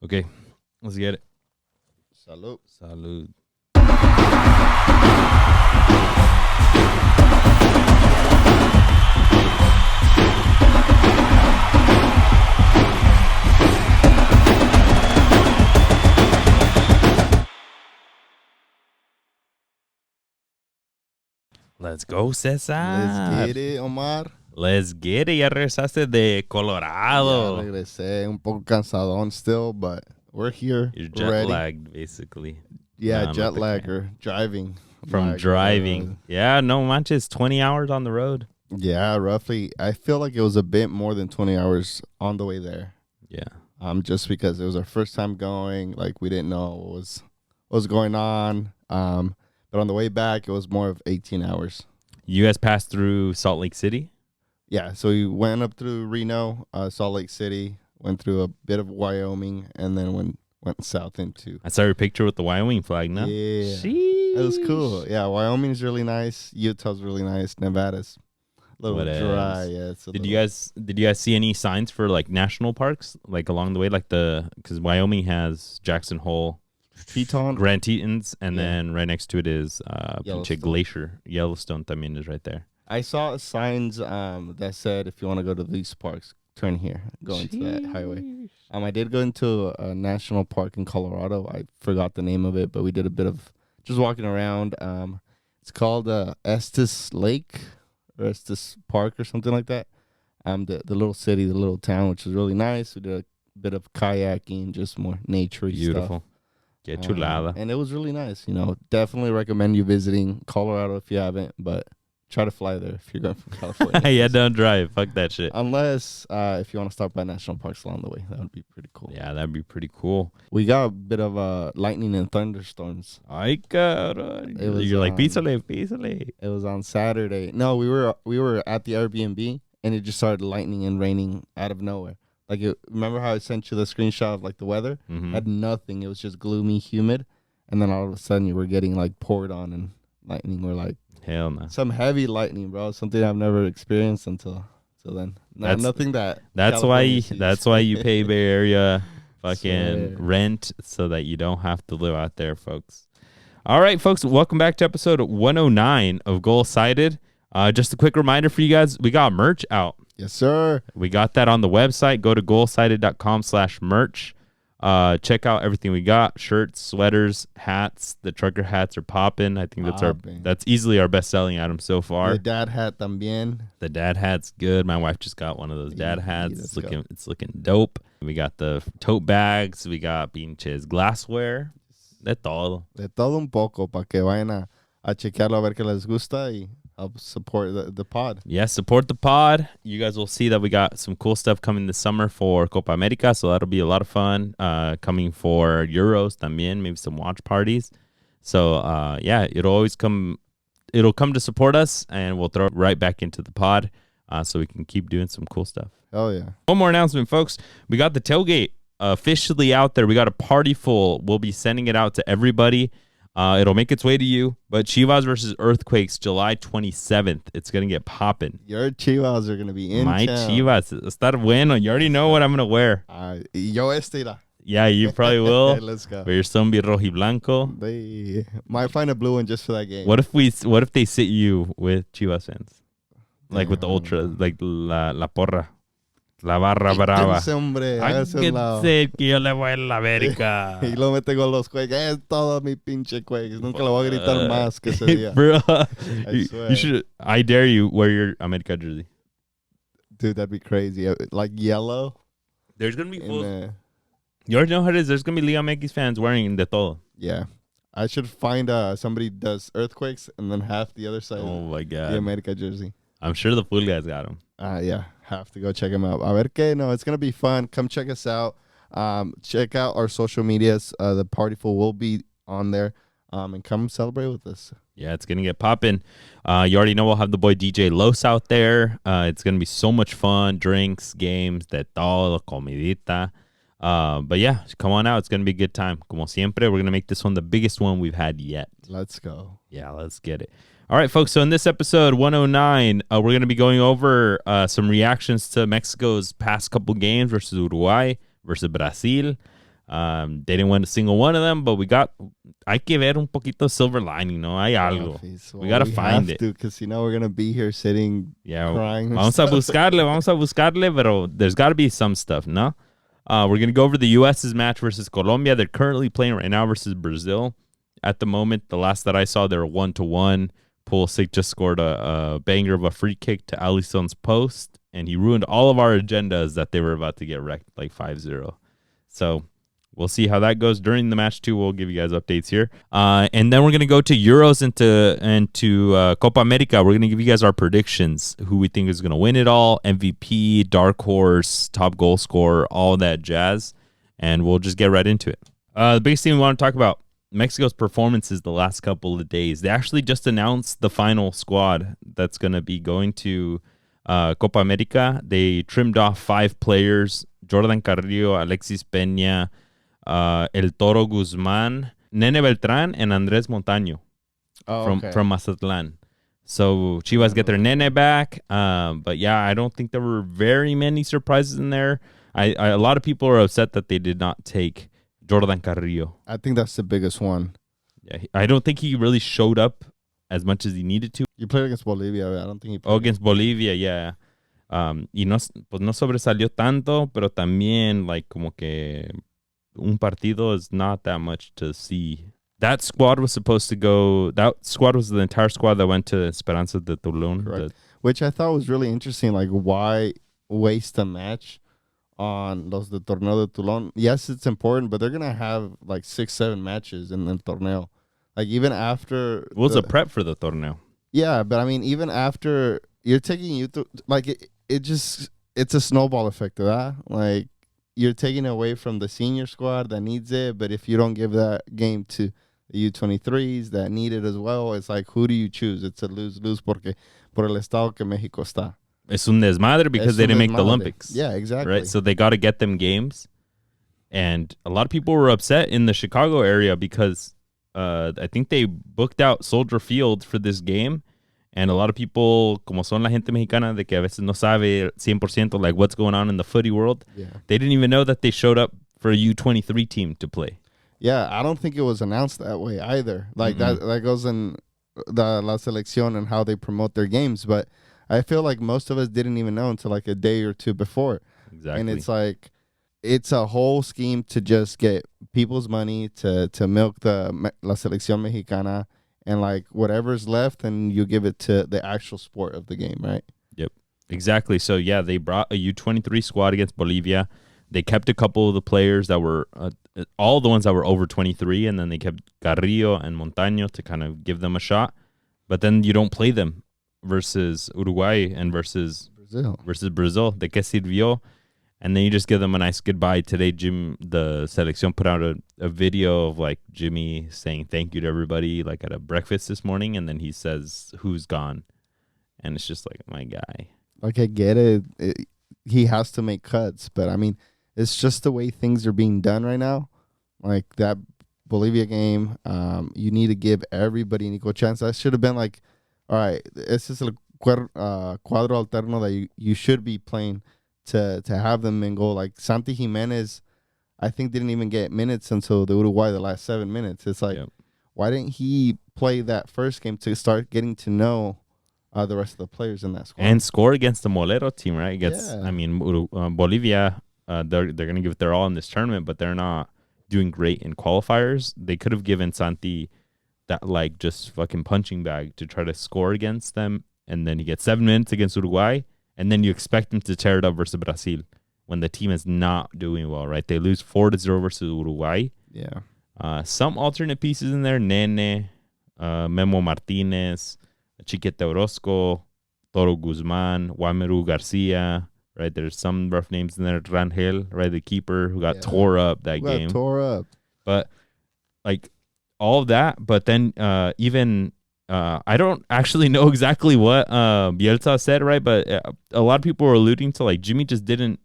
Okay, let's get it. Salud. Salud. Let's go, Cesar. Let's get it, Omar. Let's get it. Ya regresaste de Colorado. Ya regresé, un poco cansadón still, but we're here. You're jet ready. lagged, basically. Yeah, No, jet not the lag kind. or driving. From Like, driving. Yeah, no manches. 20 hours on the road. Yeah, roughly. I feel like it was a bit more than 20 hours on the way there. Yeah. Just because it was our first time going, like we didn't know what was going on. But on the way back, it was more of 18 hours. You guys passed through Salt Lake City? Yeah, so we went up through Reno, Salt Lake City, went through a bit of Wyoming, and then went south into. I saw your picture with the Wyoming flag, no? Yeah, Sheesh. it was cool. Yeah, Wyoming's really nice. Utah's really nice. Nevada's a little dry. Yeah, it's Did you guys see any signs for like national parks like along the way, like because Wyoming has Jackson Hole, Teton, Grand Tetons, and Yeah. then right next to it is Pinche Yellowstone. Glacier. Yellowstone también is right there. I saw signs that said if you want to go to these parks, turn here, go into that highway. Sheesh. I did go into a national park in Colorado. I forgot the name of it, but we did a bit of just walking around. It's called Estes Lake or Estes Park or something like that. The little city, the little town, which is really nice. We did a bit of kayaking, just more nature-y Beautiful. stuff. Que chulada. And it was really nice. Definitely recommend you visiting Colorado if you haven't, but try to fly there if you're going from California. Yeah, don't drive. Fuck that shit. Unless if you want to stop by national parks along the way, that would be pretty cool. Yeah, that'd be pretty cool. We got a bit of lightning and thunderstorms. Ay, cabrón. It was, You're like, písale. It was on Saturday. No, we were at the Airbnb and it just started lightning and raining out of nowhere. Like, remember how I sent you the screenshot of like the weather? Mhm. Had nothing. It was just gloomy, humid, and then all of a sudden you were getting like poured on and lightning. We're like Hell no. some heavy lightning, bro. Something I've never experienced until then. Nothing that. That's California sees. why you pay Bay Area fucking Swear. rent so that you don't have to live out there, folks. All right, folks, welcome back to episode 109 of Golsided. Just a quick reminder for you guys, we got merch out. Yes, sir. We got that on the website. Go to golsided.com/merch. Check out everything we got: shirts, sweaters, hats. The trucker hats are popping. I think that's easily our best selling item so far. The dad hat también. The dad hat's good. My wife just got one of those dad hats. It's looking dope. We got the tote bags. We got pinches glassware. De todo. De todo un poco para que vayan a chequearlo a ver qué les gusta y help support the pod. Yeah, support the pod. You guys will see that we got some cool stuff coming this summer for Copa America, so that'll be a lot of fun. Coming for Euros también, maybe some watch parties. So yeah, it'll come to support us, and we'll throw it right back into the pod so we can keep doing some cool stuff. Hell yeah. One more announcement, folks. We got the tailgate officially out there. We got a party full. We'll be sending it out to everybody. It'll make its way to you. But Chivas versus Earthquakes, July 27th. It's going to get popping. Your Chivas are going to be in My town. Chivas. Estar bueno. You already know what I'm going to wear. Yo irá. Yeah, you probably will. Let's go. But you're still going to be rojiblanco. They might find a blue one just for that game. What if they sit you with Chivas fans? Like with the ultras, like la porra. La barra brava. Hágase un lado. Que yo le voy a la América. Y lo mete con los cueques. Es todo mi pinche cueques. Nunca lo voy a gritar más que ese día. Bro, swear. you should. I dare you wear your America jersey. Dude, that'd be crazy. Like yellow. There's gonna be full. And, You already know how it is. There's gonna be Liga MX fans wearing de todo. yeah. I should find somebody does Earthquakes and then half the other side. Oh my god. The America jersey. I'm sure the fool guys got them. Yeah, have to go check them out. A ver qué, no, it's going to be fun. Come check us out. Check out our social medias. The Party Fool will be on there. And come celebrate with us. Yeah, it's gonna get popping. You already know we'll have the boy DJ Los out there. It's gonna be so much fun. Drinks, games, de todo, comidita. But yeah, come on out. It's gonna be a good time. Como siempre, we're gonna make this one the biggest one we've had yet. Let's go. Yeah, let's get it. All right, folks. So in this episode 109, we're going to be going over some reactions to Mexico's past couple games versus Uruguay, versus Brazil. They didn't win a single one of them, but hay que ver un poquito silver lining, ¿no? Hay algo. Well, we got to find it. Because, we're going to be here sitting crying. Vamos a buscarle, pero there's got to be some stuff, no? We're going to go over the U.S.'s match versus Colombia. They're currently playing right now versus Brazil. At the moment, the last that I saw, they were 1-1. Pulisic just scored a banger of a free kick to Alisson's post, and he ruined all of our agendas that they were about to get wrecked, like 5-0. So we'll see how that goes during the match, too. We'll give you guys updates here. And then we're going to go to Euros and to Copa America. We're going to give you guys our predictions, who we think is going to win it all, MVP, dark horse, top goal scorer, all that jazz. And we'll just get right into it. The biggest thing we want to talk about, Mexico's performances the last couple of days. They actually just announced the final squad that's going to be going to Copa America. They trimmed off 5 players: Jordan Carrillo, Alexis Peña, El Toro Guzman, Nene Beltran, and Andres Montaño from Mazatlan. So Chivas get their Nene back. But yeah, I don't think there were very many surprises in there. A lot of people are upset that they did not take Jordan Carrillo. I think that's the biggest one. Yeah, I don't think he really showed up as much as he needed to. You played against Bolivia. I don't think he played. Against Bolivia, yeah. Y no sobresalió tanto, pero también, like, como que un partido is not that much to see. That squad was supposed to go. That squad was the entire squad that went to Esperanza de Toulon. Which I thought was really interesting. Like, why waste a match on los de Torneo de Toulon? Yes, it's important, but they're going to have like 6-7 matches in the torneo. Like, even after... It was a prep for the torneo. Yeah, but I mean, even after you're taking youth, like, it's a snowball effect of that. Like, you're taking away from the senior squad that needs it, but if you don't give that game to the U23s that need it as well, it's like, who do you choose? It's a lose-lose porque por el estado que México está. Es un desmadre because they didn't make the Olympics. Yeah, exactly. Right, so they got to get them games. And a lot of people were upset in the Chicago area because I think they booked out Soldier Field for this game. And a lot of people, como son la gente mexicana, de que a veces no sabe 100% like what's going on in the footy world, they didn't even know that they showed up for a U23 team to play. Yeah, I don't think it was announced that way either. Like, that goes in the La Selección and how they promote their games. But I feel like most of us didn't even know until like a day or two before. Exactly. And it's like, it's a whole scheme to just get people's money to milk the La Selección Mexicana, and like whatever's left, and you give it to the actual sport of the game, right? Yep, exactly. So yeah, they brought a U23 squad against Bolivia. They kept a couple of the players that were, all the ones that were over 23, and then they kept Carrillo and Montaño to kind of give them a shot. But then you don't play them versus Uruguay and versus Brazil. ¿De qué sirvió? And then you just give them a nice goodbye. Today, the Selección put out a video of like Jimmy saying thank you to everybody, like at a breakfast this morning, and then he says who's gone, and it's just like, my guy. Like, I get it. He has to make cuts, but I mean, it's just the way things are being done right now. Like that Bolivia game, you need to give everybody an equal chance. That should have been like, all right, this is a cuadro alterno that you should be playing to have them mingle. Like Santi Jimenez, I think didn't even get minutes until the Uruguay, the last 7 minutes. It's like, why didn't he play that first game to start getting to know the rest of the players in that squad and score against the Molero team, right? I mean, Bolivia, they're going to give it their all in this tournament, but they're not doing great in qualifiers. They could have given Santi that like just fucking punching bag to try to score against them, and then he gets 7 minutes against Uruguay, and then you expect him to tear it up versus Brazil when the team is not doing well, right? They lose 4-0 versus Uruguay. Yeah. Some alternate pieces in there: Nene, Memo Martinez, Chiquete Orozco, Toro Guzman, Wameru Garcia, right? There's some rough names in there. Rangel, right? The keeper who got tore up that game. Tore up. But like all of that, but then even I don't actually know exactly what Bielsa said, right? But a lot of people were alluding to like Jimmy just didn't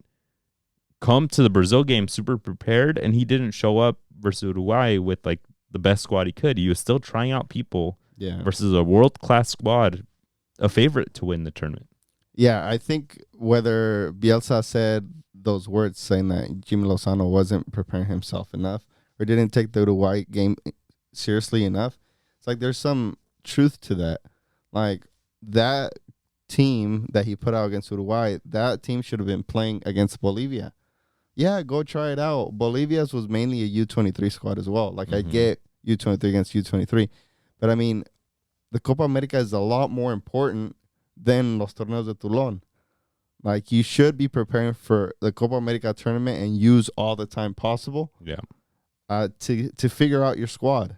come to the Brazil game super prepared, and he didn't show up versus Uruguay with like the best squad he could. He was still trying out people versus a world-class squad, a favorite to win the tournament. Yeah, I think whether Bielsa said those words saying that Jimmy Lozano wasn't preparing himself enough or didn't take the Uruguay game seriously enough. It's like there's some truth to that. Like that team that he put out against Uruguay, that team should have been playing against Bolivia. Yeah, go try it out. Bolivia's was mainly a U23 squad as well. Like I get U23 against U23, but I mean, the Copa America is a lot more important than Los Torneos de Toulon. Like, you should be preparing for the Copa America tournament and use all the time possible. Yeah. To figure out your squad.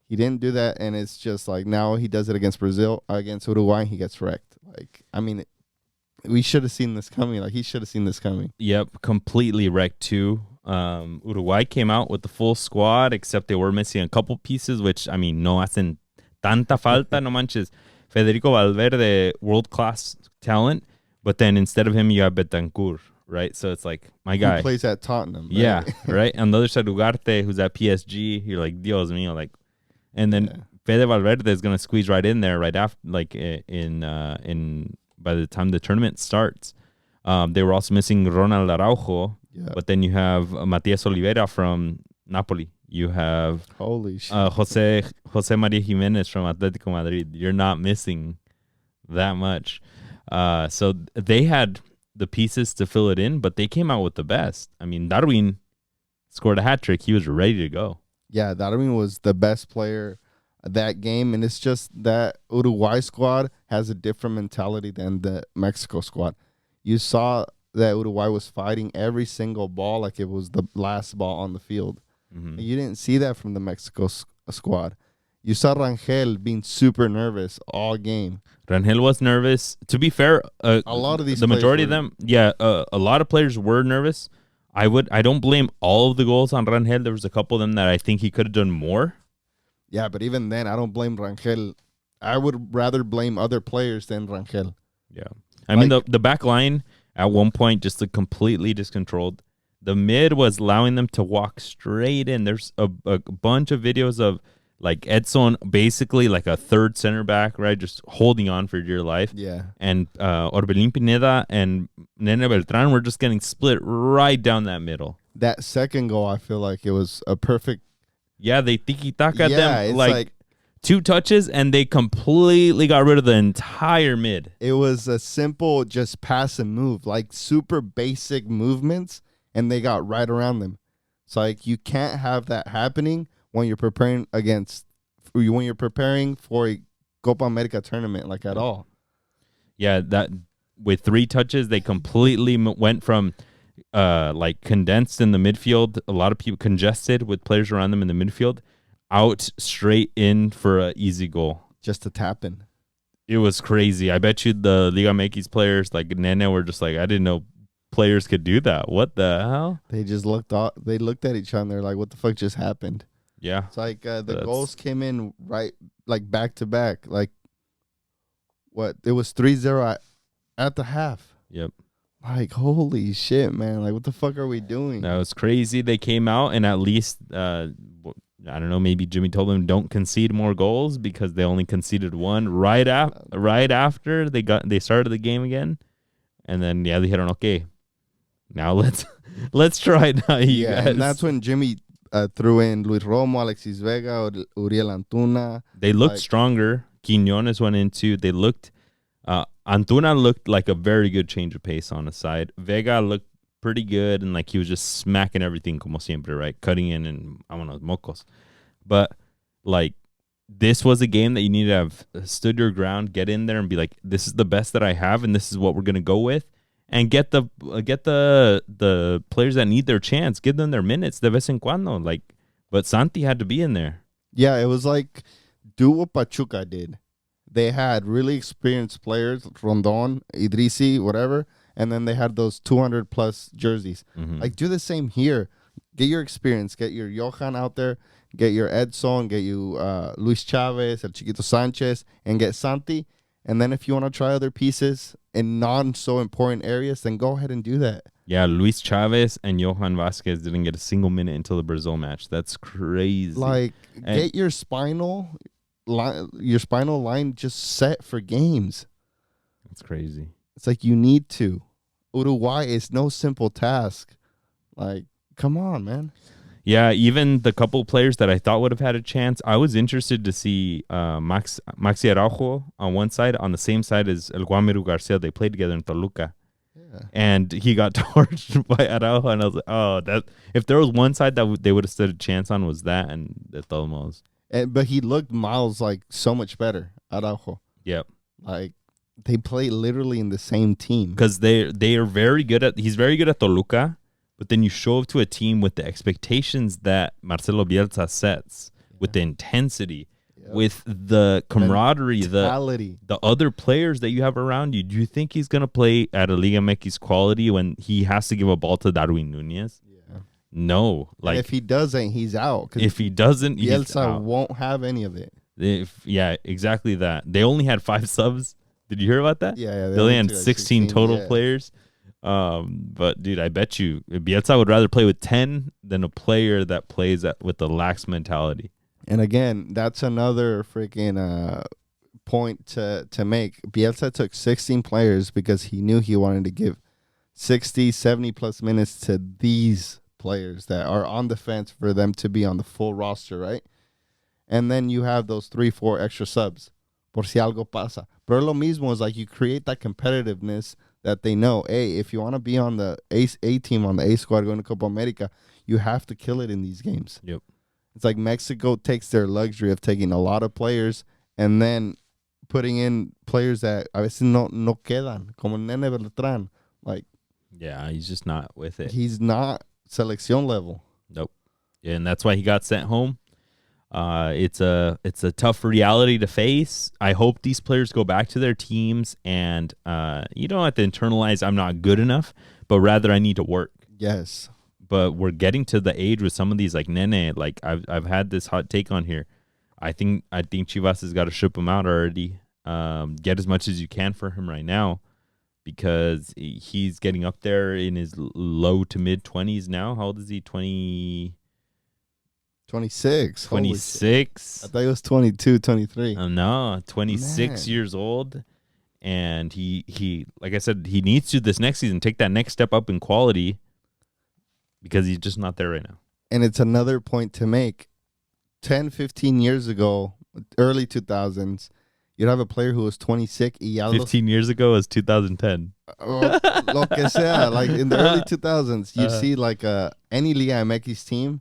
He didn't do that, and it's just like now he does it against Brazil, against Uruguay, and he gets wrecked. Like, I mean, we should have seen this coming. Like, he should have seen this coming. Yep, completely wrecked too. Uruguay came out with the full squad, except they were missing a couple pieces, which, I mean, no hacen tanta falta, no manches. Federico Valverde, world-class talent. But then instead of him, you have Betancourt, right? So it's like, my guy. Who plays at Tottenham. Right? Yeah, right? On the other side, Ugarte, who's at PSG. You're like, Dios mío. Like, and then Fede Valverde is going to squeeze right in there right after, like, by the time the tournament starts. They were also missing Ronald Araujo. Yeah. But then you have Matias Oliveira from Napoli. You have holy shit. Jose Maria Jimenez from Atletico Madrid. You're not missing that much. So they had the pieces to fill it in, but they came out with the best. I mean, Darwin scored a hat trick. He was ready to go. Yeah, Darwin was the best player that game, and it's just that Uruguay squad has a different mentality than the Mexico squad. You saw that Uruguay was fighting every single ball like it was the last ball on the field. Mm-hmm. You didn't see that from the Mexico squad. You saw Rangel being super nervous all game. Rangel was nervous. To be fair, a lot of these, the majority of them, a lot of players were nervous. I don't blame all of the goals on Rangel. There was a couple of them that I think he could have done more. Yeah, but even then, I don't blame Rangel. I would rather blame other players than Rangel. Yeah, I mean the back line at one point just looked completely discontrolled. The mid was allowing them to walk straight in. There's a bunch of videos of like Edson, basically like a third center back, right? Just holding on for dear life. Yeah. And Orbelín Pineda and Nene Beltran were just getting split right down that middle. That second goal, I feel like it was a perfect. Yeah, they tiki-taka them it's like 2 touches, and they completely got rid of the entire mid. It was a simple just pass and move, like super basic movements, and they got right around them. It's like you can't have that happening when you're preparing for a Copa America tournament, like at all. Yeah, that with 3 touches, they completely went from like condensed in the midfield, a lot of people congested with players around them in the midfield, out straight in for an easy goal. Just to tap in. It was crazy. I bet you the Liga MX players like Nene were just like, I didn't know players could do that. What the hell? They just looked at each other and they're like, what the fuck just happened? Yeah. It's like the goals came in right, like back to back. Like, what? It was 3-0 at the half. Yep. Like, holy shit, man. Like, what the fuck are we doing? That was crazy. They came out and at least, I don't know, maybe Jimmy told them don't concede more goals because they only conceded 1 right after they started the game again. And then, they hit on, okay, now let's try it now, you guys. And that's when Jimmy threw in Luis Romo, Alexis Vega, Uriel Antuna. They looked stronger. Quiñones went into. They looked. Antuna looked like a very good change of pace on the side. Vega looked pretty good, and like he was just smacking everything como siempre, right? Cutting in and vámonos mocos. But like this was a game that you need to have stood your ground, get in there, and be like, this is the best that I have, and this is what we're gonna go with. And get the players that need their chance, give them their minutes de vez en cuando. Like, but Santi had to be in there. Yeah, it was like do what Pachuca did. They had really experienced players, Rondon, Idrisi, whatever, and then they had those 200-plus jerseys. Mm-hmm. Like, do the same here. Get your experience. Get your Johan out there. Get your Edson. Get you Luis Chavez, El Chiquito Sanchez, and get Santi. And then if you want to try other pieces in non-so-important areas, then go ahead and do that. Yeah, Luis Chavez and Johan Vasquez didn't get a single minute until the Brazil match. That's crazy. Like, get your spinal line just set for games. That's crazy. It's like you need to. Uruguay is no simple task. Like, come on, man. Yeah, even the couple players that I thought would have had a chance, I was interested to see Maxi Araujo on one side, on the same side as El Guamiru Garcia. They played together in Toluca. Yeah. And he got torched by Araujo, and I was like, oh, that if there was one side that they would have stood a chance on was that, and the Tolmos. But he looked miles like so much better, Araujo. Yep. Like, they play literally in the same team. Because they are very good at, he's very good at Toluca, but then you show up to a team with the expectations that Marcelo Bielsa sets, with the intensity, with the camaraderie, the other players that you have around you. Do you think he's going to play at a Liga MX quality when he has to give a ball to Darwin Nunez? Yeah. No. Like, and if he doesn't, he's out. If he doesn't, Bielsa won't have any of it. Yeah, exactly that. They only had 5 subs. Did you hear about that? Yeah. They only had 16 total players. But dude, I bet you Bielsa would rather play with 10 than a player that plays with the lax mentality. And again, that's another freaking point to make. Bielsa took 16 players because he knew he wanted to give 60, 70 plus minutes to these players that are on the fence for them to be on the full roster, right? And then you have those 3-4 extra subs. Por si algo pasa. Pero lo mismo is like you create that competitiveness that they know, hey, if you want to be on the A team, on the A squad going to Copa America, you have to kill it in these games. Yep. It's like Mexico takes their luxury of taking a lot of players and then putting in players that a veces no quedan, como Nene Beltrán. Like, yeah, he's just not with it. He's not selección level. Nope. Yeah, and that's why he got sent home. It's a tough reality to face. I hope these players go back to their teams and you don't have to internalize I'm not good enough, but rather I need to work. Yes. But we're getting to the age with some of these, like Nene. Like I've had this hot take on here. I think Chivas has got to ship him out already. Get as much as you can for him right now, because he's getting up there in his low to mid 20s now. How old is he? 26. 26. I thought he was 22, 23. No, 26 years old. And he, like I said, he needs to this next season take that next step up in quality, because he's just not there right now. And it's another point to make. 10, 15 years ago, early 2000s, you'd have a player who was 26. 15 years ago was 2010. Lo que sea, like in the early 2000s, you see like any Liga MX team,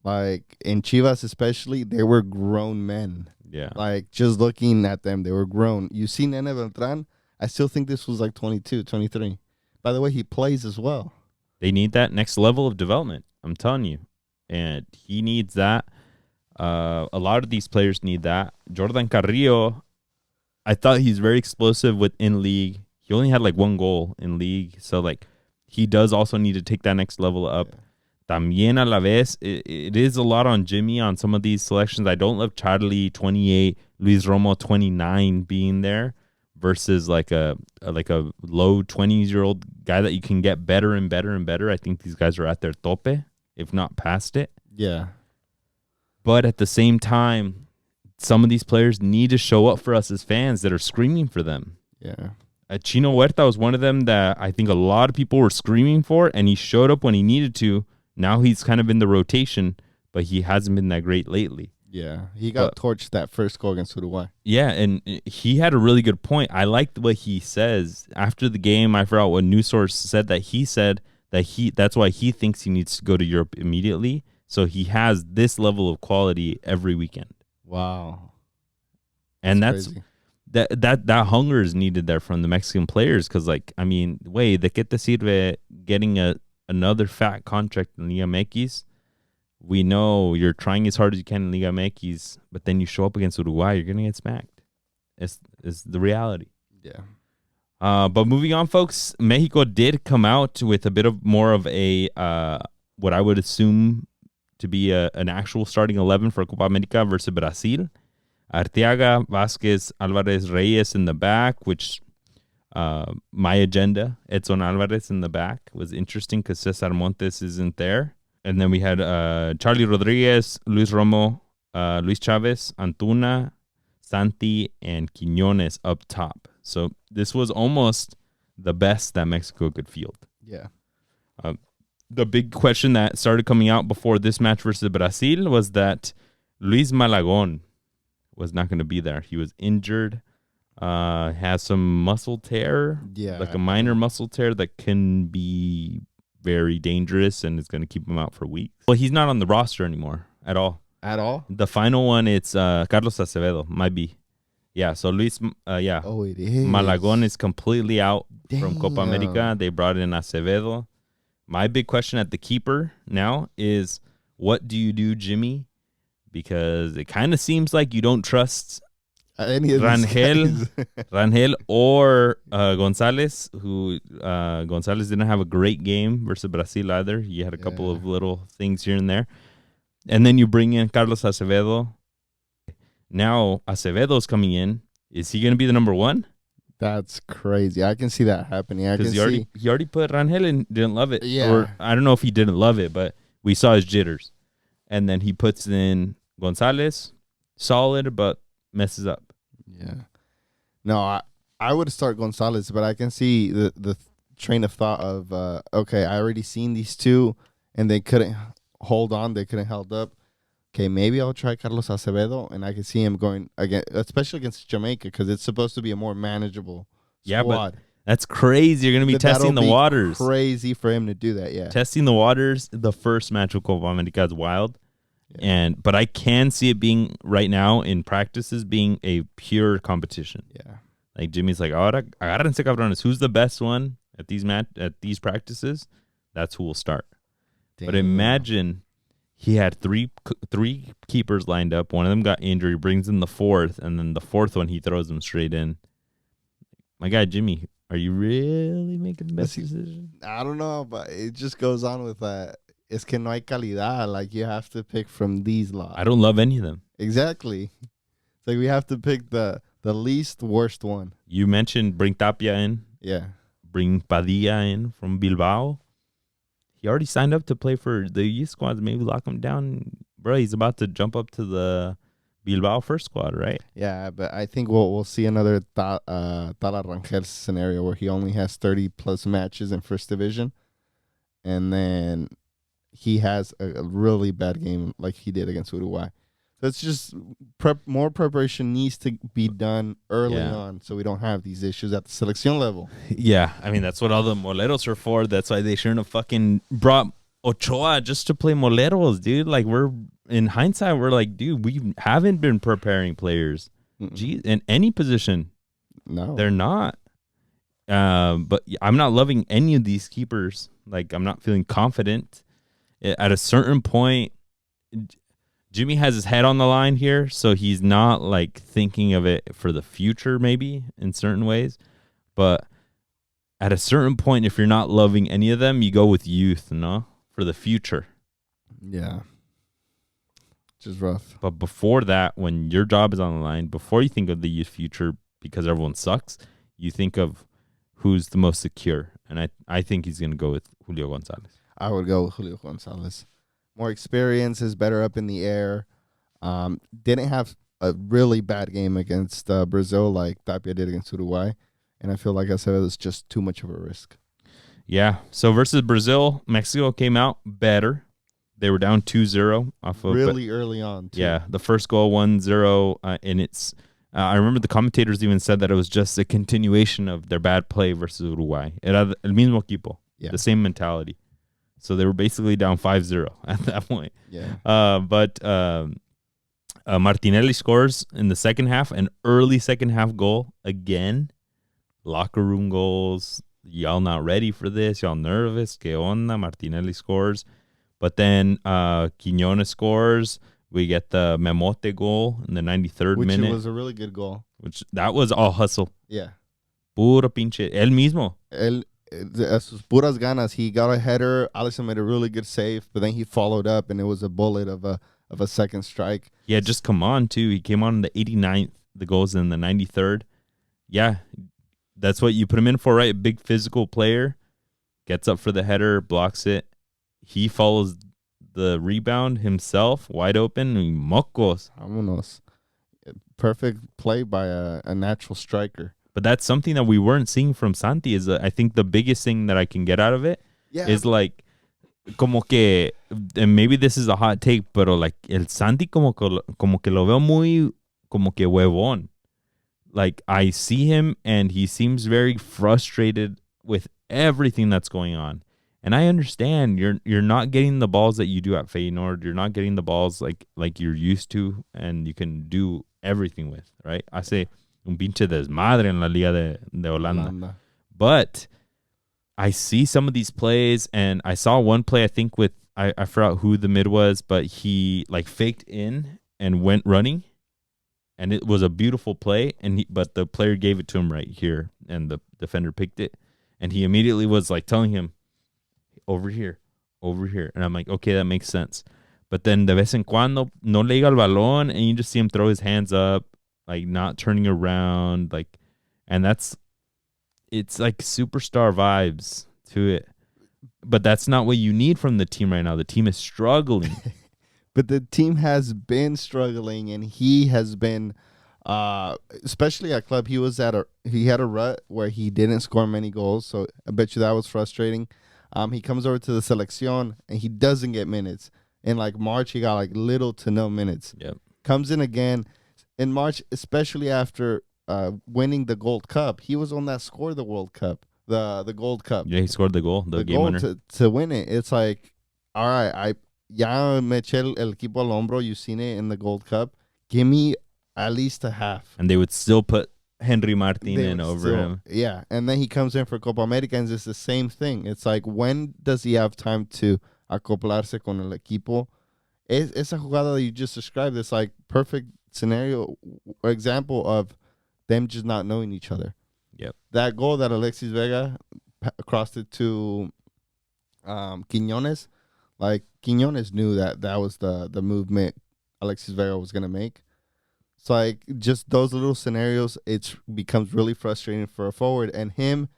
like in Chivas especially, they were grown men. Yeah. Like just looking at them, they were grown. You see Nene Beltrán, I still think this was like 22, 23. By the way, he plays as well. They need that next level of development. I'm telling you. And he needs that. A lot of these players need that. Jordan Carrillo, I thought he's very explosive within league. He only had like 1 goal in league. So like he does also need to take that next level up. Yeah. También a la vez, it is a lot on Jimmy on some of these selections. I don't love Charlie 28, Luis Romo 29 being there, versus like a low 20-year-old guy that you can get better and better and better. I think these guys are at their tope, if not past it. Yeah. But at the same time, some of these players need to show up for us as fans that are screaming for them. Yeah. Chino Huerta was one of them that I think a lot of people were screaming for, and he showed up when he needed to. Now he's kind of in the rotation, but he hasn't been that great lately. Yeah, he got torched that first goal against Uruguay. Yeah, and he had a really good point. I liked what he says after the game. I forgot what news source said that he said that that's why he thinks he needs to go to Europe immediately. So he has this level of quality every weekend. Wow. And that's that hunger is needed there from the Mexican players, because, like, I mean, wait, ¿de qué te sirve getting another fat contract in Liga MX? We know you're trying as hard as you can in Liga MX, but then you show up against Uruguay, you're going to get smacked. It's the reality. Yeah. But moving on, folks, Mexico did come out with a bit of more of a what I would assume to be an actual starting 11 for Copa America versus Brazil. Arteaga, Vasquez, Alvarez, Reyes in the back, which my agenda, Edson Alvarez in the back, was interesting because Cesar Montes isn't there. And then we had Charlie Rodriguez, Luis Romo, Luis Chavez, Antuna, Santi, and Quiñones up top. So this was almost the best that Mexico could field. Yeah. The big question that started coming out before this match versus Brazil was that Luis Malagon was not going to be there. He was injured, has some muscle tear, like a minor muscle tear that can be very dangerous and is going to keep him out for weeks. Well, he's not on the roster anymore at all. At all? The final one, it's Carlos Acevedo, might be. Yeah, so Luis, yeah. Oh, it is. Malagon is completely out from Copa America. They brought in Acevedo. My big question at the keeper now is, what do you do, Jimmy? Because it kind of seems like you don't trust any of Rangel or Gonzalez, who Gonzalez didn't have a great game versus Brazil either. He had a couple of little things here and there. And then you bring in Carlos Acevedo. Now Acevedo's coming in. Is he going to be the number one? That's crazy. I can see that happening. I can see. He already put Rangel in, didn't love it. Yeah. Or I don't know if he didn't love it, but we saw his jitters. And then he puts in Gonzalez, solid, but messes up. Yeah. No, I would start Gonzalez, but I can see the train of thought of, okay, I already seen these two, and they couldn't hold on. They couldn't held up. Okay, maybe I'll try Carlos Acevedo, and I can see him going again, especially against Jamaica, because it's supposed to be a more manageable squad. But that's crazy. You're going to be testing the waters. Crazy for him to do that, yeah. Testing the waters. The first match of Copa America is wild. Yeah. But I can see it being right now in practices being a pure competition. Yeah. Like Jimmy's like, ahora agárrense cabrones. Who's the best one at these practices? That's who will start. Damn. But imagine he had three keepers lined up. One of them got injured. He brings in the fourth, and then the fourth one he throws them straight in. My guy Jimmy, are you really making the best decision? I don't know, but it just goes on with that. Es que no hay calidad. Like, you have to pick from these lots. I don't love any of them. Exactly. It's like we have to pick the least worst one. You mentioned bring Tapia in. Yeah. Bring Padilla in from Bilbao. He already signed up to play for the youth squads. Maybe lock him down. Bro, he's about to jump up to the Bilbao first squad, right? Yeah, but I think we'll see another Tala Rangel scenario where he only has 30-plus matches in first division. And then he has a really bad game like he did against Uruguay. So it's just more preparation needs to be done early on so we don't have these issues at the selección level. Yeah, I mean, that's what all the moleros are for. That's why they shouldn't have fucking brought Ochoa just to play moleros, dude. Like, in hindsight, we're like, dude, we haven't been preparing players. Gee, in any position. No. They're not. But I'm not loving any of these keepers. Like, I'm not feeling confident. At a certain point, Jimmy has his head on the line here, so he's not like thinking of it for the future, maybe in certain ways. But at a certain point, if you're not loving any of them, you go with youth, no, for the future. Yeah, which is rough. But before that, when your job is on the line, before you think of the youth future, because everyone sucks, you think of who's the most secure, and I think he's gonna go with Julio Gonzalez. I would go with Julio Gonzalez. More experience, is better up in the air. Didn't have a really bad game against Brazil like Tapia did against Uruguay. And I feel like Acevedo is just too much of a risk. Yeah. So versus Brazil, Mexico came out better. They were down 2-0 off of really early on, too. Yeah. The first goal 1-0. And it's I remember the commentators even said that it was just a continuation of their bad play versus Uruguay. Era el mismo equipo. Yeah. The same mentality. So they were basically down 5-0 at that point. Yeah. But Martinelli scores in the second half, an early second half goal again. Locker room goals. Y'all not ready for this. Y'all nervous. Que onda? Martinelli scores. But then Quiñones scores. We get the Memote goal in the 93rd minute. Which was a really good goal. That was all hustle. Yeah. Puro pinche. El mismo. Sus puras ganas. He got a header. Alisson made a really good save, but then he followed up, and it was a bullet of a second strike. Yeah, just come on, too. He came on in the 89th. The goal's in the 93rd. Yeah, that's what you put him in for, right? A big physical player. Gets up for the header, blocks it. He follows the rebound himself, wide open. Mocos. Vámonos. Perfect play by a natural striker. But that's something that we weren't seeing from Santi. Is I think the biggest thing that I can get out of it is like, como que, and maybe this is a hot take, pero like el Santi como que lo veo muy como que huevón. Like I see him and he seems very frustrated with everything that's going on. And I understand you're not getting the balls that you do at Feyenoord. You're not getting the balls like you're used to and you can do everything with, right? I say un pinche desmadre en la Liga de Holanda. But I see some of these plays, and I saw one play, I think, with, I forgot who the mid was, but he like faked in and went running, and it was a beautiful play, but the player gave it to him right here, and the defender picked it, and he immediately was like telling him, over here, and I'm like, okay, that makes sense. But then de vez en cuando no le llega el balón, and you just see him throw his hands up, like not turning around, like, and it's like superstar vibes to it. But that's not what you need from the team right now. The team is struggling. But the team has been struggling, and he has been, especially at club, he had a rut where he didn't score many goals. So I bet you that was frustrating. He comes over to the selección, and he doesn't get minutes. In like March, he got like little to no minutes. Yep. Comes in again in March, especially after winning the Gold Cup. He was on that scored the World Cup, the Gold Cup. Yeah, he scored the goal, the game goal winner. To win it. It's like, all right, ya me eché el equipo al hombro. You've seen it in the Gold Cup. Give me at least a half. And they would still put Henry Martin in over him. Yeah, and then he comes in for Copa America, and it's the same thing. It's like, when does he have time to acoplarse con el equipo? Esa jugada that you just described, it's like perfect scenario or example of them just not knowing each other. Yep. That goal that Alexis Vega crossed it to Quiñones, like Quiñones knew that was the movement Alexis Vega was going to make. So like just those little scenarios, it becomes really frustrating for a forward, and him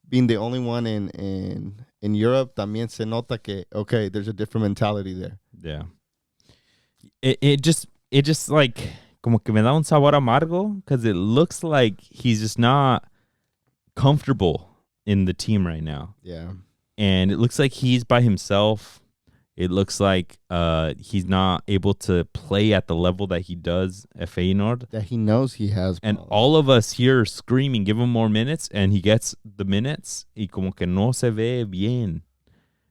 being the only one in Europe, también se nota que, okay, there's a different mentality there. Yeah. It just like como que me da un sabor amargo because it looks like he's just not comfortable in the team right now. Yeah. And it looks like he's by himself. It looks like he's not able to play at the level that he does at Feyenoord. That he knows he has. And all of us here are screaming, give him more minutes, and he gets the minutes. Y como que no se ve bien.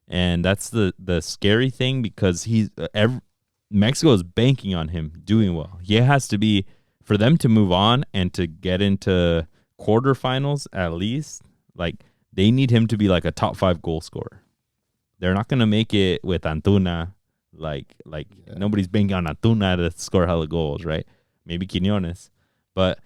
And that's the scary thing because Mexico is banking on him doing well. He has to be, for them to move on and to get into quarterfinals at least, like they need him to be like a top 5 goal scorer. They're not going to make it with Antuna. Nobody's banking on Antuna to score hella goals, right? Maybe Quiñones. But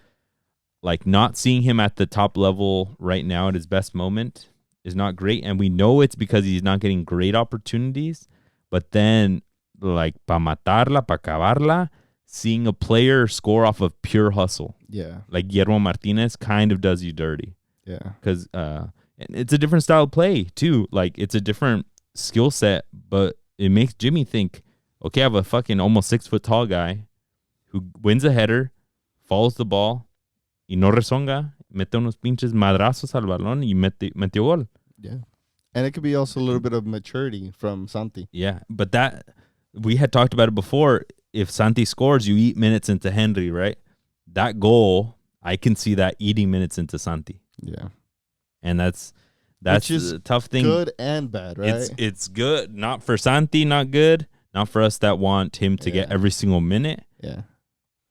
like not seeing him at the top level right now at his best moment is not great. And we know it's because he's not getting great opportunities. But then like pa matarla, pa acabarla, seeing a player score off of pure hustle. Yeah. Like Guillermo Martinez kind of does you dirty. Yeah. Because it's a different style of play too. Like it's a different skill set, but it makes Jimmy think, okay, I have a fucking almost 6 foot tall guy who wins a header, follows the ball, y no rezonga, mete unos pinches madrazos al balón y metió gol. Yeah. And it could be also a little bit of maturity from Santi. Yeah, but that, we had talked about it before. If Santi scores, you eat minutes into Henry, right? That goal, I can see that eating minutes into Santi. Yeah. And that's a tough thing. Good and bad, right? It's good. Not for Santi, not good. Not for us that want him to get every single minute. Yeah.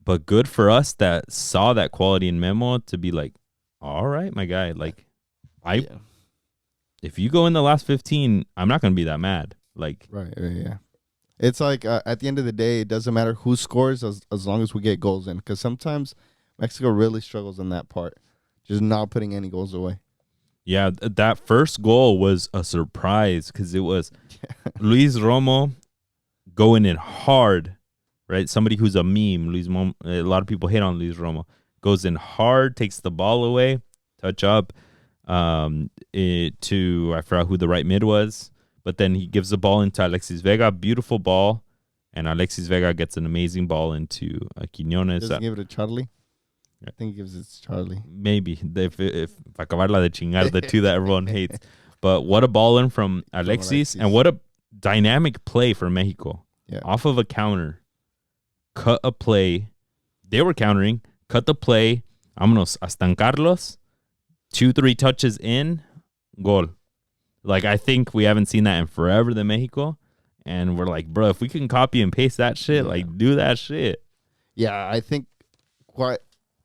But good for us that saw that quality in Memo to be like, all right, my guy. Like, if you go in the last 15, I'm not going to be that mad. Like, right, yeah. It's like at the end of the day, it doesn't matter who scores as long as we get goals in. Because sometimes Mexico really struggles in that part. Just not putting any goals away. Yeah, that first goal was a surprise because it was Luis Romo going in hard, right? Somebody who's a meme. A lot of people hate on Luis Romo. Goes in hard, takes the ball away, touch up I forgot who the right mid was, but then he gives the ball into Alexis Vega, beautiful ball, and Alexis Vega gets an amazing ball into Quiñones. Doesn't give it to Charlie? I think he gives it to Charlie. Maybe if acabarla de chingar, the two that everyone hates. But what a ball in from Alexis, and what a dynamic play for Mexico. Yeah. Off of a counter, cut a play. They were countering, cut the play. Vámonos a estancarlos. 2-3 touches in, goal. Like, I think we haven't seen that in forever than Mexico. And we're like, bro, if we can copy and paste that shit, like, do that shit. Yeah, I think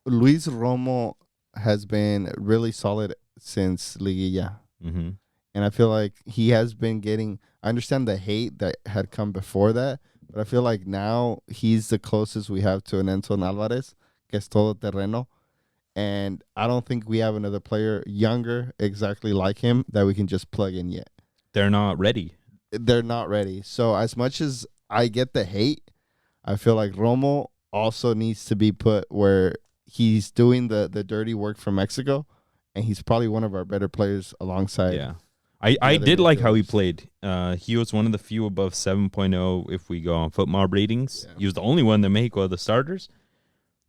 Luis Romo has been really solid since Liguilla. Mm-hmm. And I feel like he has been getting... I understand the hate that had come before that, but I feel like now he's the closest we have to an Edson Alvarez, que es todo terreno. And I don't think we have another player younger exactly like him that we can just plug in yet. They're not ready. They're not ready. So as much as I get the hate, I feel like Romo also needs to be put where he's doing the dirty work for Mexico, and he's probably one of our better players alongside. Yeah. I did like how he played. He was one of the few above 7.0 if we go on football ratings. Yeah. He was the only one that Mexico of the starters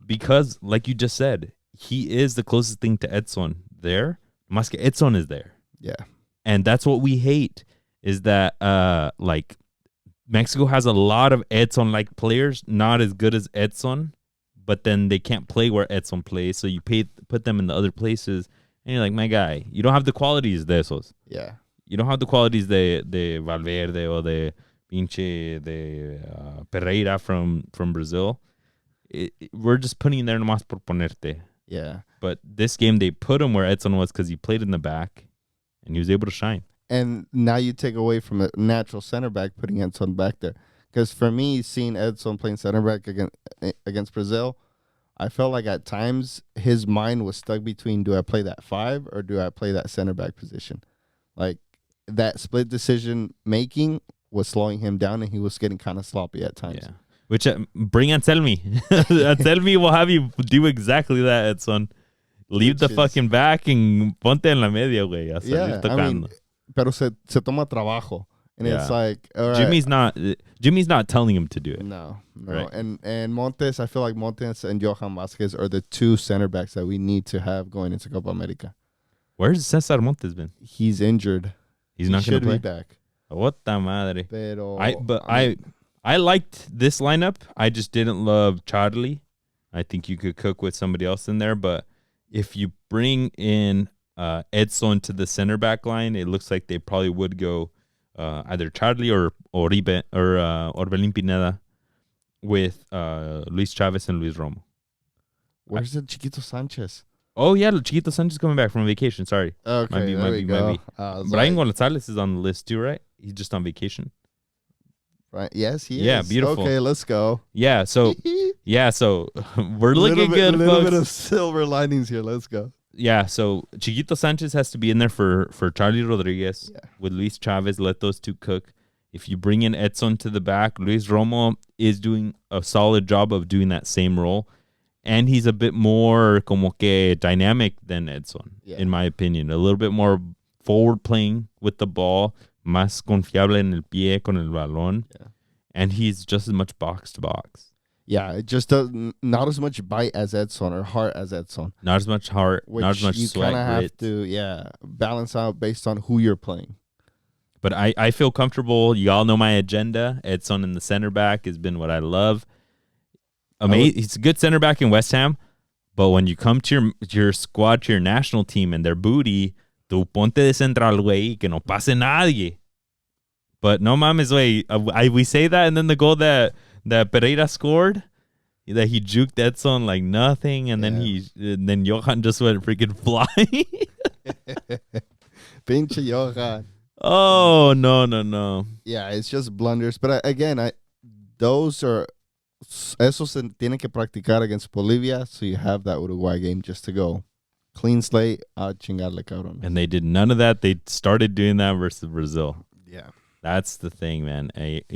because, like you just said, he is the closest thing to Edson there. Más que Edson is there. Yeah. And that's what we hate is that like Mexico has a lot of Edson-like players, not as good as Edson, but then they can't play where Edson plays, so you put them in the other places, and you're like, my guy, you don't have the qualities de esos. Yeah. You don't have the qualities de Valverde or de pinche de Pereira from Brazil. We're just putting in there nomás por ponerte. Yeah. But this game, they put him where Edson was because he played in the back, and he was able to shine. And now you take away from a natural center back, putting Edson back there. Because for me, seeing Edson playing center back against Brazil, I felt like at times his mind was stuck between, do I play that 5 or do I play that center back position? Like, that split decision making was slowing him down, and he was getting kind of sloppy at times. Yeah. Which, bring Anselmi. Anselmi will have you do exactly that, Edson. Leave the fucking back and ponte en la media, güey. Yeah, I mean, pero se toma trabajo. And it's like, all right. Jimmy's not telling him to do it. No. Right. And Montes, I feel like Montes and Johan Vasquez are the two center backs that we need to have going into Copa America. Where's Cesar Montes been? He's injured. He's not going to play? Should be back. What the madre. Pero, I liked this lineup. I just didn't love Charlie. I think you could cook with somebody else in there. But if you bring in Edson to the center back line, it looks like they probably would go either Charlie or Oribe or Orbelín Pineda with Luis Chavez and Luis Romo. Where's the Chiquito Sanchez? Oh, yeah, Chiquito Sanchez coming back from vacation. Sorry. Okay, might be. Brian Gonzalez is on the list too, right? He's just on vacation. Right. Yes, he is. Yeah, beautiful. Okay, let's go. Yeah, so we're looking good, folks. A little bit of silver linings here. Let's go. Yeah, so Chiquito Sanchez has to be in there for Charlie Rodriguez with Luis Chavez. Let those two cook. If you bring in Edson to the back, Luis Romo is doing a solid job of doing that same role. And he's a bit more como que dynamic than Edson, in my opinion. A little bit more forward playing with the ball, más confiable en el pie con el balón. Yeah. And he's just as much box to box. Yeah, it just does not as much bite as Edson or heart as Edson. Not as much heart, not as much you sweat. You kind of have to, balance out based on who you're playing. But I feel comfortable. You all know my agenda. Edson in the center back has been what I love. He's a good center back in West Ham, but when you come to your squad, to your national team, and their booty, tu ponte de central, güey, que no pase nadie. But no mames, güey. We say that, and then the goal that Pereira scored, that he juked Edson like nothing, and then Johan just went freaking flying. Pinche Johan. Oh, no. Yeah, it's just blunders. But those are... Eso se tiene que practicar against Bolivia, so you have that Uruguay game just to go. Clean slate, chingarle, cabrón. And they did none of that. They started doing that versus Brazil. Yeah. That's the thing, man. It's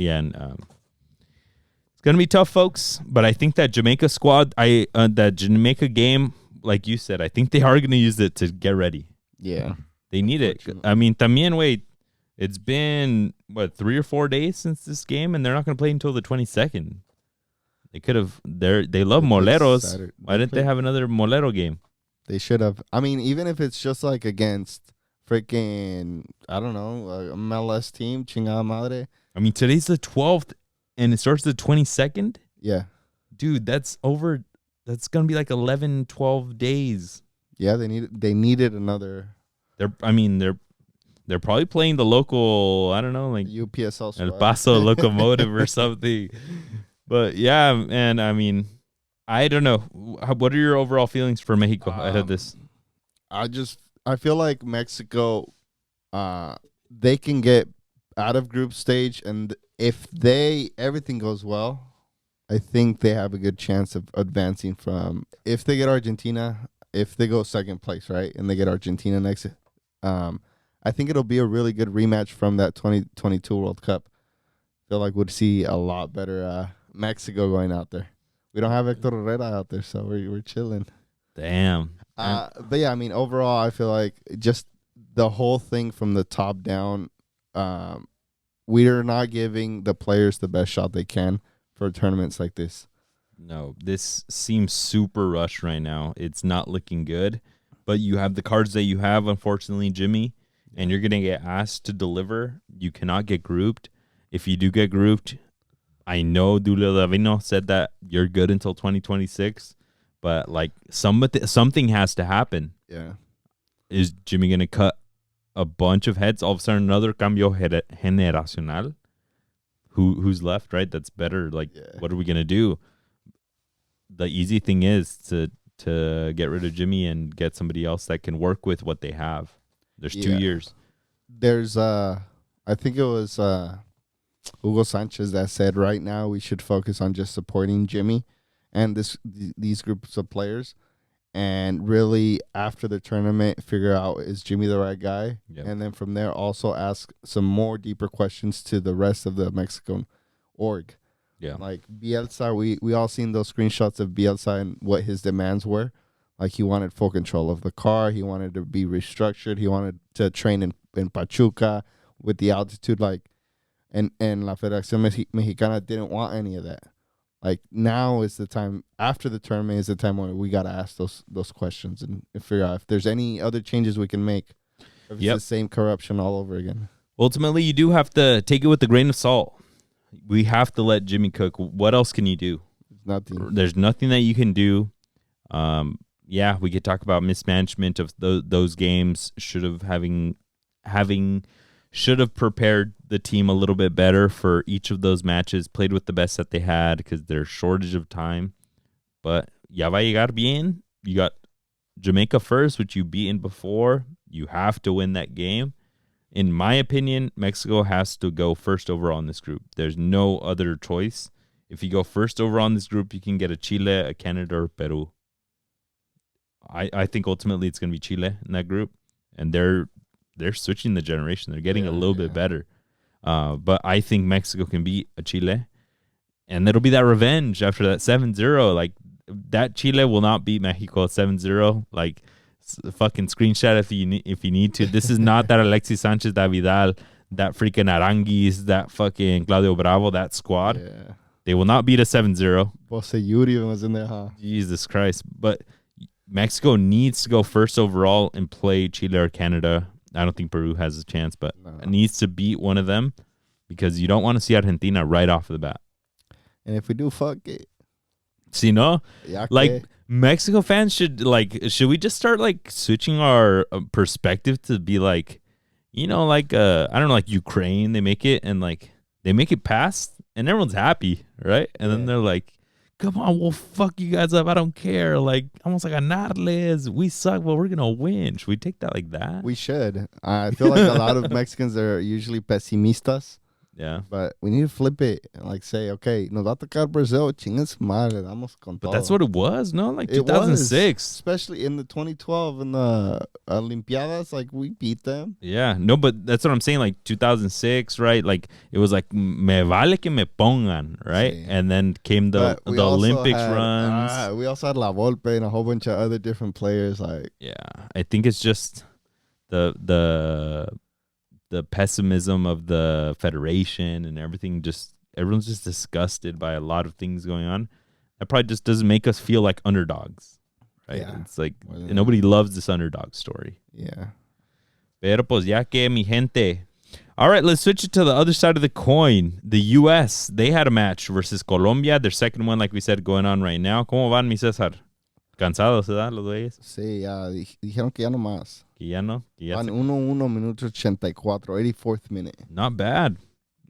going to be tough, folks. But I think that Jamaica squad, that Jamaica game, like you said, I think they are going to use it to get ready. Yeah. They need it. I mean, también, wait, it's been, 3 or 4 days since this game, and they're not going to play until the 22nd. They could have. They love This moleros. Saturday. Why didn't they have another molero game? They should have. I mean, even if it's just like against freaking, I don't know, a MLS team, chingada madre. I mean, today's the 12th, and it starts the 22nd. Yeah. Dude, that's over. That's gonna be like 11, 12 days. Yeah, they needed another. They're probably playing the local. I don't know, like UPSL El squad. Paso Locomotive or something. But yeah, and I mean, I don't know. What are your overall feelings for Mexico ahead of this? I feel like Mexico, they can get out of group stage, and if everything goes well, I think they have a good chance of advancing from. If they get Argentina, if they go second place, right, and they get Argentina next, I think it'll be a really good rematch from that 2022 World Cup. I feel like we'd see a lot better Mexico going out there. We don't have Hector Herrera out there, so we're chilling. Damn. But yeah, I mean, overall, I feel like just the whole thing from the top down, we are not giving the players the best shot they can for tournaments like this. No, this seems super rushed right now. It's not looking good, but you have the cards that you have, unfortunately, Jimmy, and you're going to get asked to deliver. You cannot get grouped. If you do get grouped, I know Julio Davino said that you're good until 2026, but like something has to happen. Yeah. Is Jimmy going to cut a bunch of heads? All of a sudden, another cambio generacional? Who's left, right? That's better. Like, What are we going to do? The easy thing is to get rid of Jimmy and get somebody else that can work with what they have. There's 2 years. There's, I think it was Hugo Sanchez that said right now we should focus on just supporting Jimmy and these groups of players, and really after the tournament figure out, is Jimmy the right guy? Yep. And then from there also ask some more deeper questions to the rest of the Mexican org. Yeah. Like Bielsa, we all seen those screenshots of Bielsa and what his demands were. Like he wanted full control of the car. He wanted to be restructured. He wanted to train in Pachuca with the altitude. Like, and La Federación Mexicana didn't want any of that. Like now is the time, after the tournament is the time where we got to ask those questions and figure out if there's any other changes we can make. If it's the same corruption all over again. Ultimately, you do have to take it with a grain of salt. We have to let Jimmy cook. What else can you do? Nothing. There's nothing that you can do. Yeah, we could talk about mismanagement of those games. Should have prepared the team a little bit better for each of those matches. Played with the best that they had because there's shortage of time. But ya va llegar bien. You got Jamaica first, which you beaten before. You have to win that game. In my opinion, Mexico has to go first overall in this group. There's no other choice. If you go first overall in this group, you can get a Chile, a Canada, or Peru. I think ultimately it's going to be Chile in that group, and they're switching the generation. They're getting a little bit better. But I think Mexico can beat a Chile, and it'll be that revenge after that 7-0. Like, that Chile will not beat Mexico at 7-0. Like, fucking screenshot if you need to. This is not that Alexis Sanchez, that Vidal, that freaking Aranguis, that fucking Claudio Bravo, that squad. Yeah. They will not beat a 7-0. Yuri was in there, huh? Jesus Christ. But Mexico needs to go first overall and play Chile or Canada. I don't think Peru has a chance, but it needs to beat one of them because you don't want to see Argentina right off the bat. And if we do, fuck it. See, no? Like, Mexico fans should we just start like switching our perspective to be like, you know, like I don't know, like Ukraine, they make it past and everyone's happy, right? And then they're like, come on, we'll fuck you guys up. I don't care. Like, almost like a Narles. We suck, but we're gonna win. Should we take that like that? We should. I feel like a lot of Mexicans are usually pesimistas. Yeah. But we need to flip it and like say, okay, nos va a tocar Brazil, chingas madre, damos con todo. But that's what it was, no? Like 2006. Especially in the 2012 in the Olympiadas, like we beat them. Yeah. No, but that's what I'm saying, like 2006, right? Like it was like, me vale que me pongan, right? Sí. And then came the Olympics runs. We also had La Volpe and a whole bunch of other different players. Like, yeah, I think it's just the pessimism of the federation and everything. Everyone's just disgusted by a lot of things going on. That probably just doesn't make us feel like underdogs, right? Yeah. It's like nobody loves this underdog story. Yeah. Pero pues ya que mi gente. All right, let's switch it to the other side of the coin. The U.S., they had a match versus Colombia. Their second one, like we said, going on right now. ¿Cómo van, mi César? ¿Cansados, ¿verdad, los güeyes? Sí, ya dijeron que ya no más. Que ya no. Que ya Van 1-1 minuto 84, 84th minute. Not bad.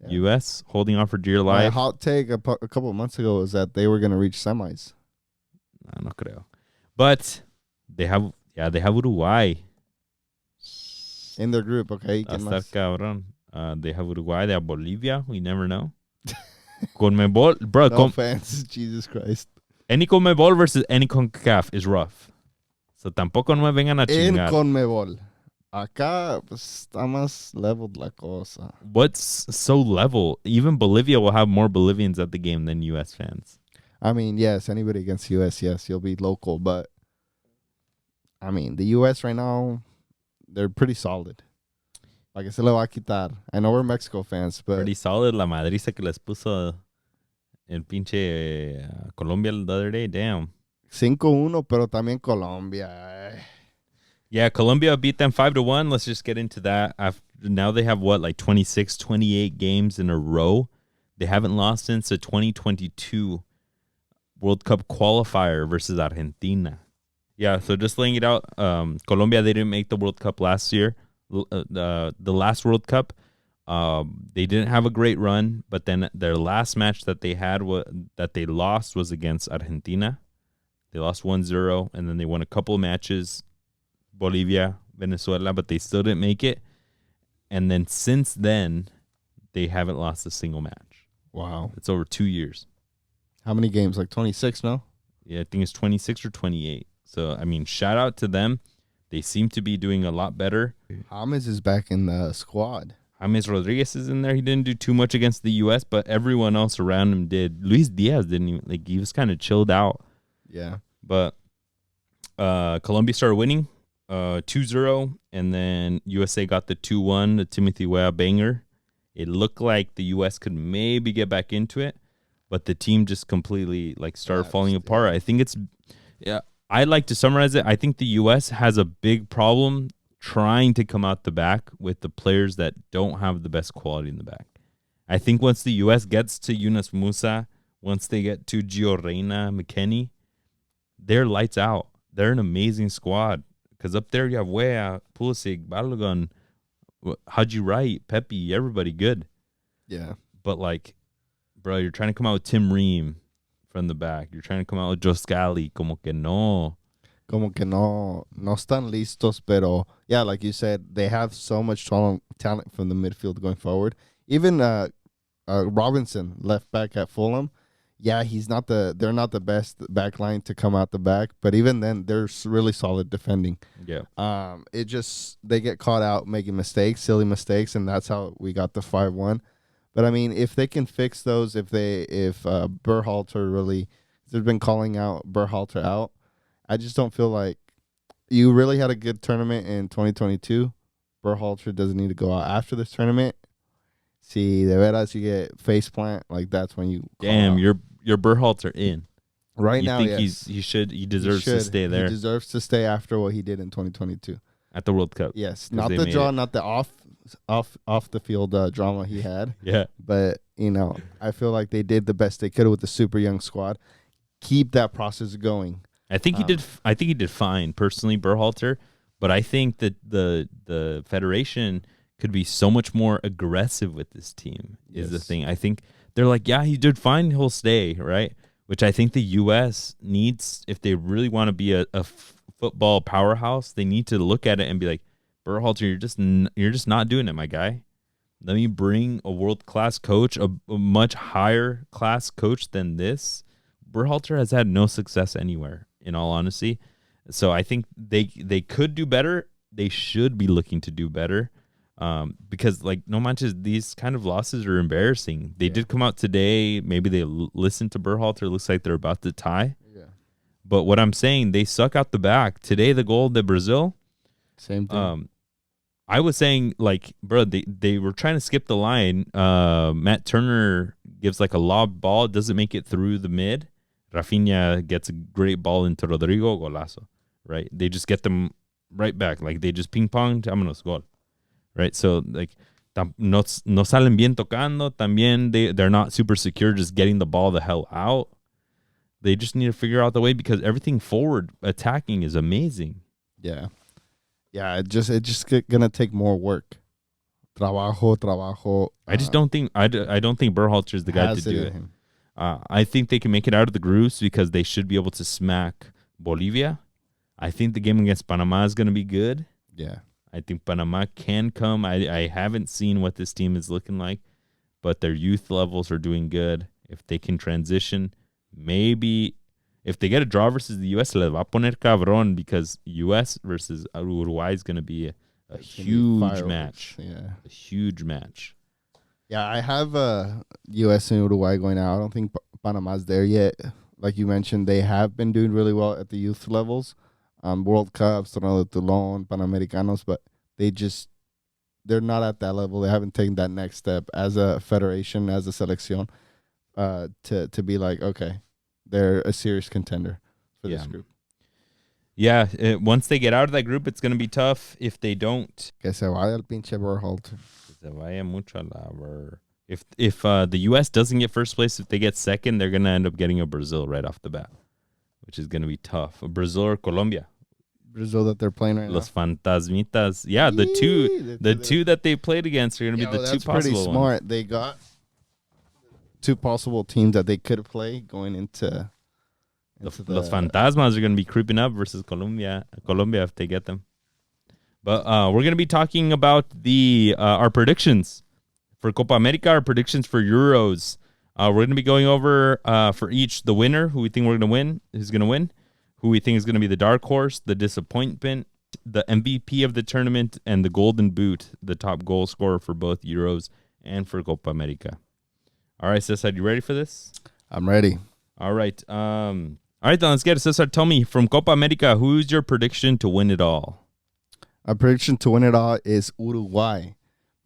Yeah. U.S. holding on for dear My life. hot take a couple of months ago was that they were going to reach semis. No creo. But they have Uruguay. In their group, okay. Hasta cabrón. They have Uruguay. They have Bolivia. We never know. Conmebol, bro. No offense, Jesus Christ. Any Conmebol versus any CONCACAF is rough. So tampoco no me vengan a En chingar. Conmebol. Acá pues, está más leveled la cosa. What's so level? Even Bolivia will have more Bolivians at the game than U.S. fans. I mean, yes, anybody against U.S., yes, you'll be local. But, I mean, the U.S. right now, they're pretty solid. Like I said, le va a quitar. I know we're Mexico fans, but... Pretty solid la madriza que les puso el pinche Colombia the other day. Damn. 5-1, pero también Colombia. Yeah, Colombia beat them 5-1. Let's just get into that. Now they have, like 26, 28 games in a row. They haven't lost since the 2022 World Cup qualifier versus Argentina. Yeah, so just laying it out, Colombia, they didn't make the World Cup last year. The last World Cup, they didn't have a great run, but then their last match that they had that they lost was against Argentina. They lost 1-0, and then they won a couple of matches, Bolivia, Venezuela, but they still didn't make it. And then since then, they haven't lost a single match. Wow. It's over 2 years. How many games? Like 26, no? Yeah, I think it's 26 or 28. So, I mean, shout out to them. They seem to be doing a lot better. James is back in the squad. James Rodriguez is in there. He didn't do too much against the U.S., but everyone else around him did. Luis Diaz didn't even, like, he was kind of chilled out. Yeah. But Colombia started winning 2-0, and then USA got the 2-1, the Timothy Weah banger. It looked like the U.S. could maybe get back into it, but the team just completely, like, started falling apart. I think it's... yeah. I'd like to summarize it. I think the U.S. has a big problem trying to come out the back with the players that don't have the best quality in the back. I think once the U.S. gets to Yunus Musa, once they get to Gio Reyna, McKennie, they're lights out. They're an amazing squad. Because up there you have Weah, Pulisic, Balogun, Haji Wright, Pepe, everybody good. Yeah. But, like, bro, you're trying to come out with Tim Ream from the back. You're trying to come out with Joe Scally. Como que no. Como que no están listos, pero yeah, like you said, they have so much talent from the midfield going forward. Even Robinson, left back at Fulham, yeah, they're not the best back line to come out the back, but even then, they're really solid defending. Yeah. They get caught out making mistakes, silly mistakes, and that's how we got the 5-1. But I mean, if they can fix those, if Berhalter really, they've been calling out Berhalter out, I just don't feel like you really had a good tournament in 2022. Berhalter doesn't need to go out after this tournament. See, de veras, you get faceplant, like that's when you. Damn, your Berhalter in. Right you now, think yes. he deserves to stay there. He deserves to stay after what he did in 2022 at the World Cup. Yes, not the draw, not the off the field drama he had. Yeah, but I feel like they did the best they could with the super young squad. Keep that process going. I think he did. I think he did fine personally, Berhalter. But I think that the federation could be so much more aggressive with this team. Is the thing. I think they're like, yeah, he did fine. He'll stay, right? Which I think the U.S. needs if they really want to be a football powerhouse. They need to look at it and be like, Berhalter, you're just not doing it, my guy. Let me bring a world-class coach, a much higher class coach than this. Berhalter has had no success anywhere, in all honesty. So I think they could do better. They should be looking to do better. Because, like, no manches, these kind of losses are embarrassing. They did come out today. Maybe they listened to Berhalter. Looks like they're about to tie. Yeah. But what I'm saying, they suck out the back. Today, the goal de Brazil. Same thing. I was saying, like, bro, they were trying to skip the line. Matt Turner gives, like, a lob ball. Doesn't make it through the mid. Rafinha gets a great ball into Rodrigo, golazo, right? They just get them right back. Like, they just ping-pong, vámonos, gol, right? So, like, no salen bien tocando. También they're not super secure just getting the ball the hell out. They just need to figure out the way because everything forward attacking is amazing. Yeah. Yeah, it just gonna take more work. Trabajo. I just don't think I don't think Berhalter is the guy to do it. I think they can make it out of the groups because they should be able to smack Bolivia. I think the game against Panama is going to be good. Yeah. I think Panama can come. I haven't seen what this team is looking like, but their youth levels are doing good. If they can transition, maybe if they get a draw versus the U.S., le va a poner cabrón because U.S. versus Uruguay is going to be a huge match. Yeah. A huge match. Yeah, I have U.S. and Uruguay going out. I don't think Panama's there yet. Like you mentioned, they have been doing really well at the youth levels. World Cups, Torneo de Toulon, Panamericanos, but they're not at that level. They haven't taken that next step as a federation, as a selección, to be like, okay, they're a serious contender for this group. Yeah, once they get out of that group, it's going to be tough. If they don't, que se vaya el pinche Berhalter. Se vaya mucho a la ver. If the U.S. doesn't get first place, if they get second, they're going to end up getting a Brazil right off the bat, which is going to be tough. A Brazil or Colombia. Brazil that they're playing right Los now. Fantasmitas. Yeah, the two that they played against are going to be the two possible ones. That's pretty smart. Ones. They got two possible teams that they could play going into Los Fantasmas are going to be creeping up versus Colombia if they get them. But we're going to be talking about our predictions for Copa America, our predictions for Euros. We're going to be going over for each the winner, who we think who's going to win, who we think is going to be the dark horse, the disappointment, the MVP of the tournament, and the golden boot, the top goal scorer for both Euros and for Copa America. All right, Cesar, you ready for this? I'm ready. All right. All right, then let's get it. Cesar, tell me, from Copa America, who's your prediction to win it all? Our prediction to win it all is Uruguay.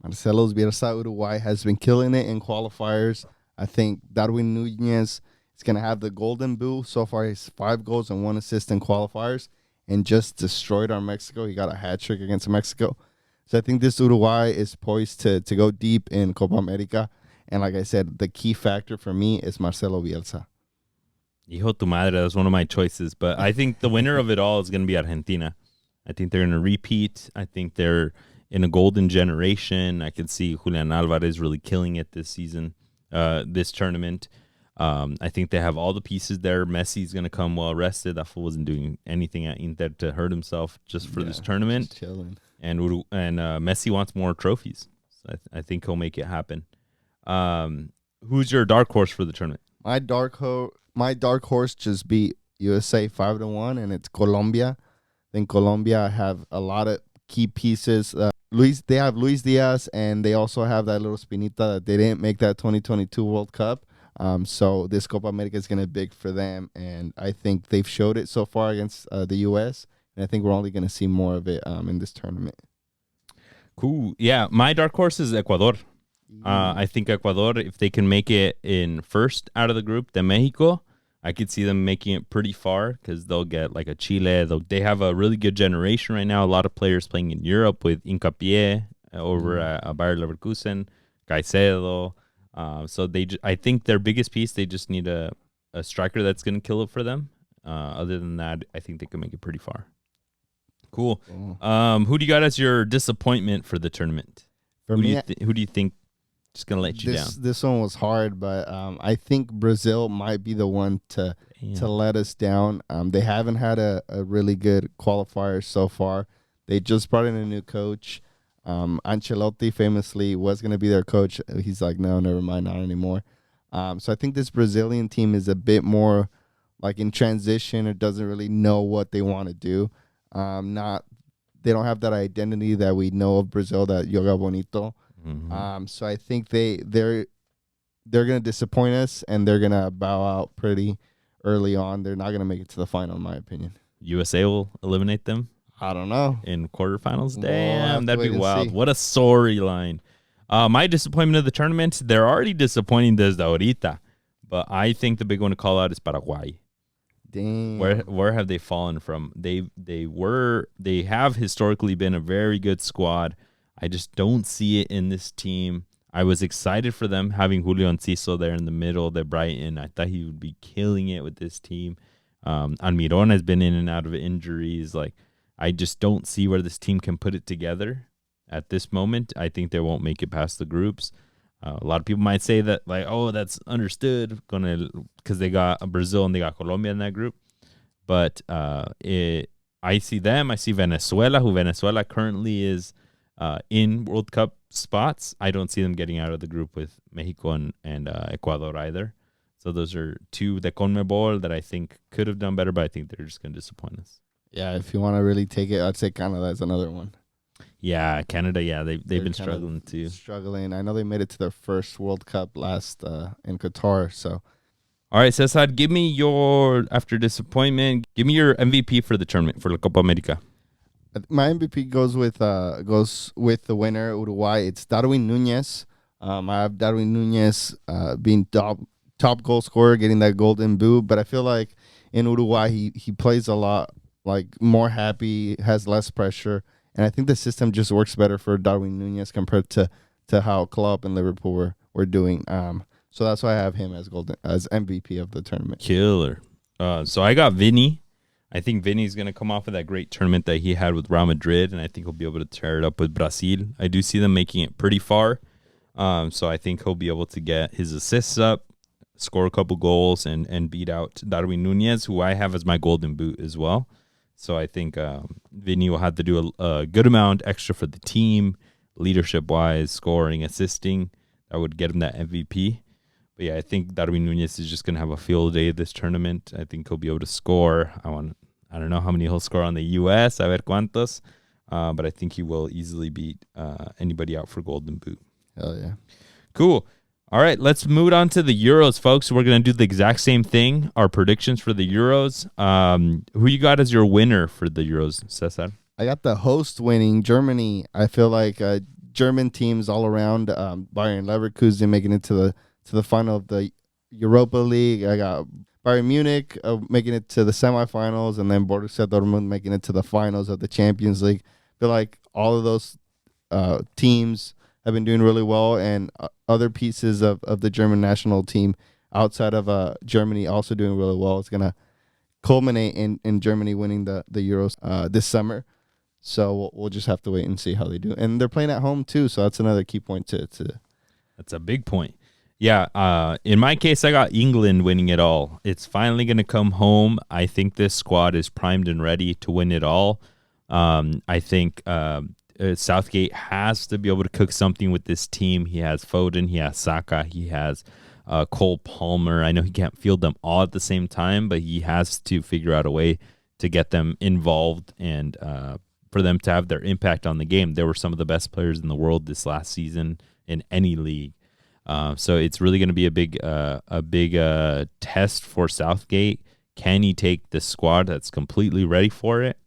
Marcelo Bielsa, Uruguay, has been killing it in qualifiers. I think Darwin Núñez is going to have the golden boot. So far, he's 5 goals and 1 assist in qualifiers and just destroyed our Mexico. He got a hat trick against Mexico. So I think this Uruguay is poised to go deep in Copa America. And like I said, the key factor for me is Marcelo Bielsa. Hijo tu madre, that's one of my choices. But I think the winner of it all is going to be Argentina. I think they're going to repeat. I think they're in a golden generation. I can see Julian Alvarez really killing it this season, this tournament. I think they have all the pieces there. Messi's going to come well rested. That fool wasn't doing anything at Inter to hurt himself just for this tournament. Just chilling. And Messi wants more trophies. So I think he'll make it happen. Who's your dark horse for the tournament? My dark horse just beat USA 5-1, and it's Colombia. In Colombia, have a lot of key pieces. They have Luis Diaz, and they also have that little Spinita that they didn't make that 2022 World Cup. So this Copa America is going to be big for them, and I think they've showed it so far against the U.S., and I think we're only going to see more of it in this tournament. Cool. Yeah, my dark horse is Ecuador. I think Ecuador, if they can make it in first out of the group, then Mexico, I could see them making it pretty far because they'll get like a Chile. They have a really good generation right now. A lot of players playing in Europe with Hincapié over at Bayer Leverkusen, Caicedo. So I think their biggest piece, they just need a striker that's going to kill it for them. Other than that, I think they can make it pretty far. Cool. Who do you got as your disappointment for the tournament? For who me, who do you think just going to let you down? This one was hard, but I think Brazil might be the one to let us down. They haven't had a really good qualifier so far. They just brought in a new coach. Ancelotti famously was going to be their coach. He's like, no, never mind, not anymore. So I think this Brazilian team is a bit more like in transition or doesn't really know what they want to do. They don't have that identity that we know of Brazil, that yoga bonito. Mm-hmm. So I think they're going to disappoint us, and they're going to bow out pretty early on. They're not going to make it to the final, in my opinion. USA will eliminate them? I don't know. In quarterfinals? Damn, that'd be wild. What a storyline. My disappointment of the tournament, they're already disappointing desde ahorita. But I think the big one to call out is Paraguay. Damn. Where have they fallen from? They have historically been a very good squad. I just don't see it in this team. I was excited for them having Julio and Cesar there in the middle. They're Brighton. I thought he would be killing it with this team. Almiron has been in and out of injuries. Like, I just don't see where this team can put it together at this moment. I think they won't make it past the groups. A lot of people might say that, like, oh, that's understood, because they got Brazil and they got Colombia in that group. But I see them. I see Venezuela, who Venezuela currently is in World Cup spots. I don't see them getting out of the group with Mexico and Ecuador either. So those are two that CONMEBOL that I think could have done better, but I think they're just going to disappoint us. Yeah, if you want to really take it, I'd say Canada's another one. Yeah, Canada, they've been struggling too. I know they made it to their first World Cup last in Qatar. So, all right, Cesar, give me your, after disappointment, give me your MVP for the tournament, for La Copa America. My MVP goes with the winner, Uruguay. It's Darwin Núñez. I have Darwin Núñez being top goal scorer, getting that golden boot. But I feel like in Uruguay, he plays a lot, like, more happy, has less pressure. And I think the system just works better for Darwin Núñez compared to how Klopp and Liverpool were doing. So that's why I have him as MVP of the tournament. Killer. So I got Vinny. I think Vinny's going to come off of that great tournament that he had with Real Madrid, and I think he'll be able to tear it up with Brazil. I do see them making it pretty far. So I think he'll be able to get his assists up, score a couple goals, and beat out Darwin Núñez, who I have as my golden boot as well. So I think Vinny will have to do a good amount extra for the team, leadership-wise, scoring, assisting. That would get him that MVP. But yeah, I think Darwin Núñez is just going to have a field day this tournament. I think he'll be able to score. I don't know how many he'll score on the U.S., a ver cuántos. But I think he will easily beat anybody out for golden boot. Hell yeah. Cool. All right, let's move on to the Euros, folks. We're going to do the exact same thing, our predictions for the Euros. Who you got as your winner for the Euros, Cesar? I got the host winning, Germany. I feel like German teams all around, Bayern Leverkusen making it to the final of the Europa League. I got Bayern Munich making it to the semifinals, and then Borussia Dortmund making it to the finals of the Champions League. I feel like all of those teams have been doing really well, and other pieces of the German national team outside of Germany also doing really well. It's going to culminate in Germany winning the Euros this summer. So we'll just have to wait and see how they do. And they're playing at home too, so that's another key point to. That's a big point. Yeah, in my case, I got England winning it all. It's finally going to come home. I think this squad is primed and ready to win it all. I think Southgate has to be able to cook something with this team. He has Foden, he has Saka, he has Cole Palmer. I know he can't field them all at the same time, but he has to figure out a way to get them involved and for them to have their impact on the game. They were some of the best players in the world this last season in any league. So it's really going to be a big test for Southgate. Can he take this squad that's completely ready for it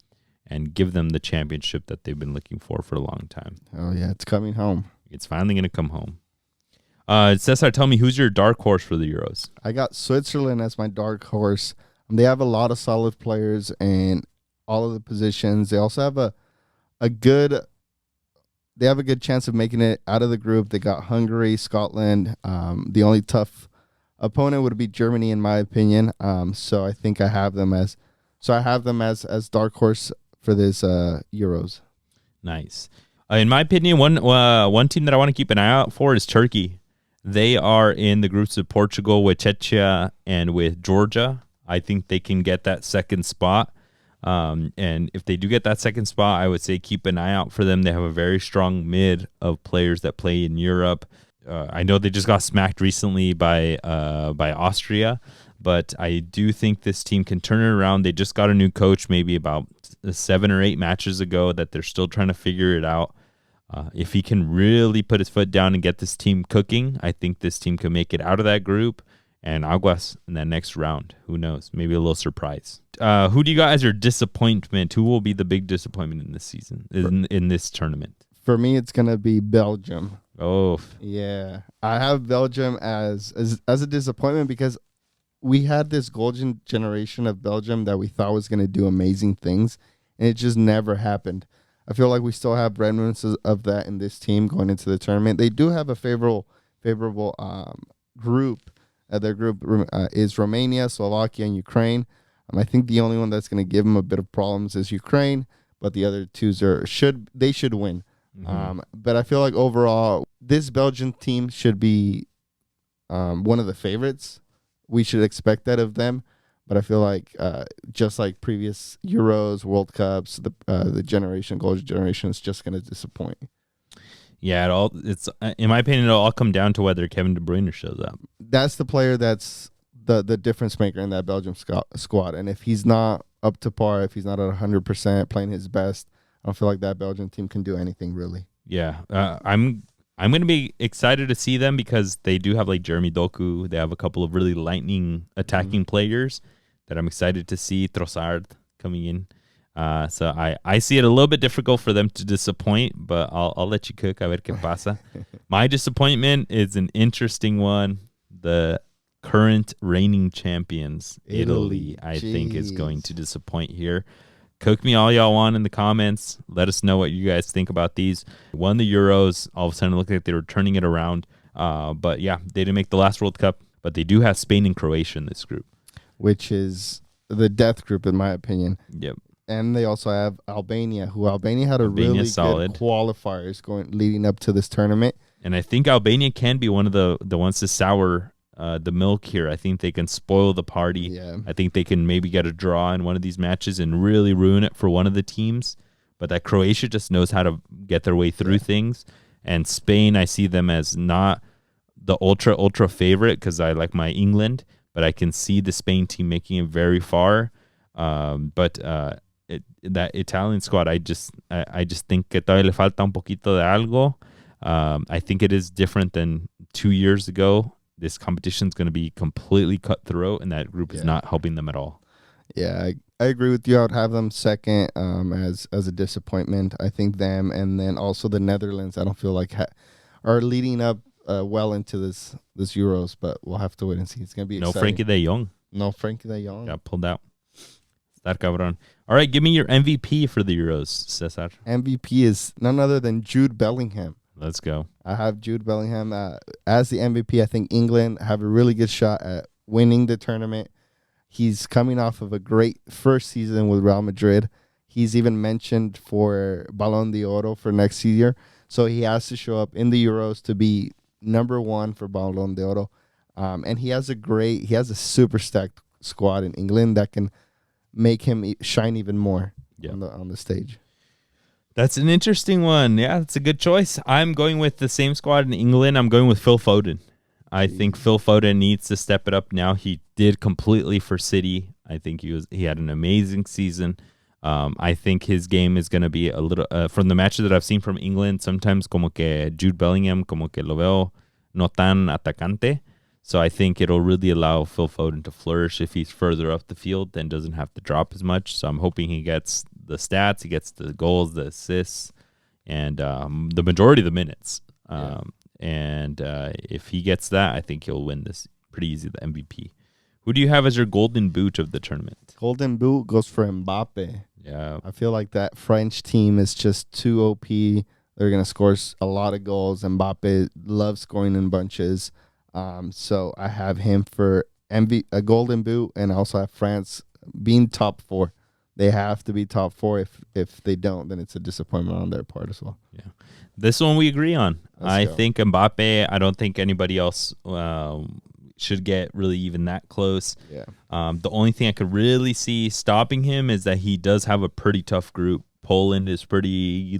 and give them the championship that they've been looking for a long time? Oh, yeah, it's coming home. It's finally going to come home. Cesar, tell me, who's your dark horse for the Euros? I got Switzerland as my dark horse. They have a lot of solid players in all of the positions. They also have a good chance of making it out of the group. They got Hungary, Scotland. The only tough opponent would be Germany, in my opinion. So I think I have them as dark horse for this Euros. Nice. In my opinion, one team that I want to keep an eye out for is Turkey. They are in the groups of Portugal with Czechia and with Georgia. I think they can get that second spot. And if they do get that second spot, I would say keep an eye out for them. They have a very strong mid of players that play in Europe. I know they just got smacked recently by Austria, but I do think this team can turn it around. They just got a new coach maybe about 7 or 8 matches ago that they're still trying to figure it out. If he can really put his foot down and get this team cooking, I think this team can make it out of that group and aguas in that next round. Who knows? Maybe a little surprise. Who do you got as your disappointment? Who will be the big disappointment in this season, in this tournament? For me, it's going to be Belgium. Oh, Yeah, I have Belgium as a disappointment because we had this golden generation of Belgium that we thought was going to do amazing things, and it just never happened. I feel like we still have remnants of that in this team going into the tournament. They do have a favorable group. Their group is Romania, Slovakia, and Ukraine. I think the only one that's going to give them a bit of problems is Ukraine, but the other two should win. But I feel like overall, this Belgian team should be one of the favorites. We should expect that of them. But I feel like just like previous Euros, World Cups, the golden generation is just going to disappoint. Yeah, it's in my opinion, it'll all come down to whether Kevin De Bruyne shows up. That's the player that's the difference maker in that Belgium squad. And if he's not up to par, if he's not at 100% playing his best, I don't feel like that Belgian team can do anything really. Yeah, I'm going to be excited to see them because they do have like Jeremy Doku. They have a couple of really lightning attacking players that I'm excited to see. Trossard coming in. So I see it a little bit difficult for them to disappoint, but I'll let you cook. A ver qué pasa. My disappointment is an interesting one. The current reigning champions, Italy, I think is going to disappoint here. Cook me all y'all want in the comments. Let us know what you guys think about these. Won the Euros. All of a sudden, it looked like they were turning it around. But yeah, they didn't make the last World Cup, but they do have Spain and Croatia in this group, which is the death group, in my opinion. Yep. And they also have Albania, who had a really solid good qualifiers leading up to this tournament. And I think Albania can be one of the ones to sour the milk here. I think they can spoil the party. Yeah. I think they can maybe get a draw in one of these matches and really ruin it for one of the teams. But that Croatia just knows how to get their way through things. And Spain, I see them as not the ultra favorite because I like my England, but I can see the Spain team making it very far. That Italian squad, I just think que todavía le falta un poquito de algo. I think it is different than 2 years ago. This competition is going to be completely cutthroat, and that group is not helping them at all. Yeah, I agree with you. I would have them second as a disappointment. I think them, and then also the Netherlands, I don't feel like are leading up well into this Euros, but we'll have to wait and see. It's going to be exciting. No Frankie de Jong. No Frankie de Jong. Got pulled out. That cabron. All right, give me your MVP for the Euros, Cesar. MVP is none other than Jude Bellingham. Let's go. I have Jude Bellingham as the MVP. I think England have a really good shot at winning the tournament. He's coming off of a great first season with Real Madrid. He's even mentioned for Ballon d'Oro for next year. So he has to show up in the Euros to be number one for Ballon d'Oro. And he has a super stacked squad in England that can make him shine even more on the stage. That's an interesting one. Yeah, that's a good choice. I'm going with the same squad in England. I'm going with Phil Foden. I think Phil Foden needs to step it up now. He did completely for City. I think he had an amazing season. I think his game is going to be a little from the matches that I've seen from England. Sometimes como que Jude Bellingham como que lo veo no tan atacante. So I think it'll really allow Phil Foden to flourish if he's further up the field and doesn't have to drop as much. So I'm hoping he gets the stats, he gets the goals, the assists, and the majority of the minutes. If he gets that, I think he'll win this pretty easy, the MVP. Who do you have as your golden boot of the tournament? Golden boot goes for Mbappe. Yeah. I feel like that French team is just too OP. They're going to score a lot of goals. Mbappe loves scoring in bunches. So I have him for a golden boot, and I also have France being top 4. They have to be top 4. If they don't, then it's a disappointment on their part as well. Yeah, this one we agree on. I go. think Mbappe. I don't think anybody else should get really even that close. Yeah. The only thing I could really see stopping him is that he does have a pretty tough group. Poland is pretty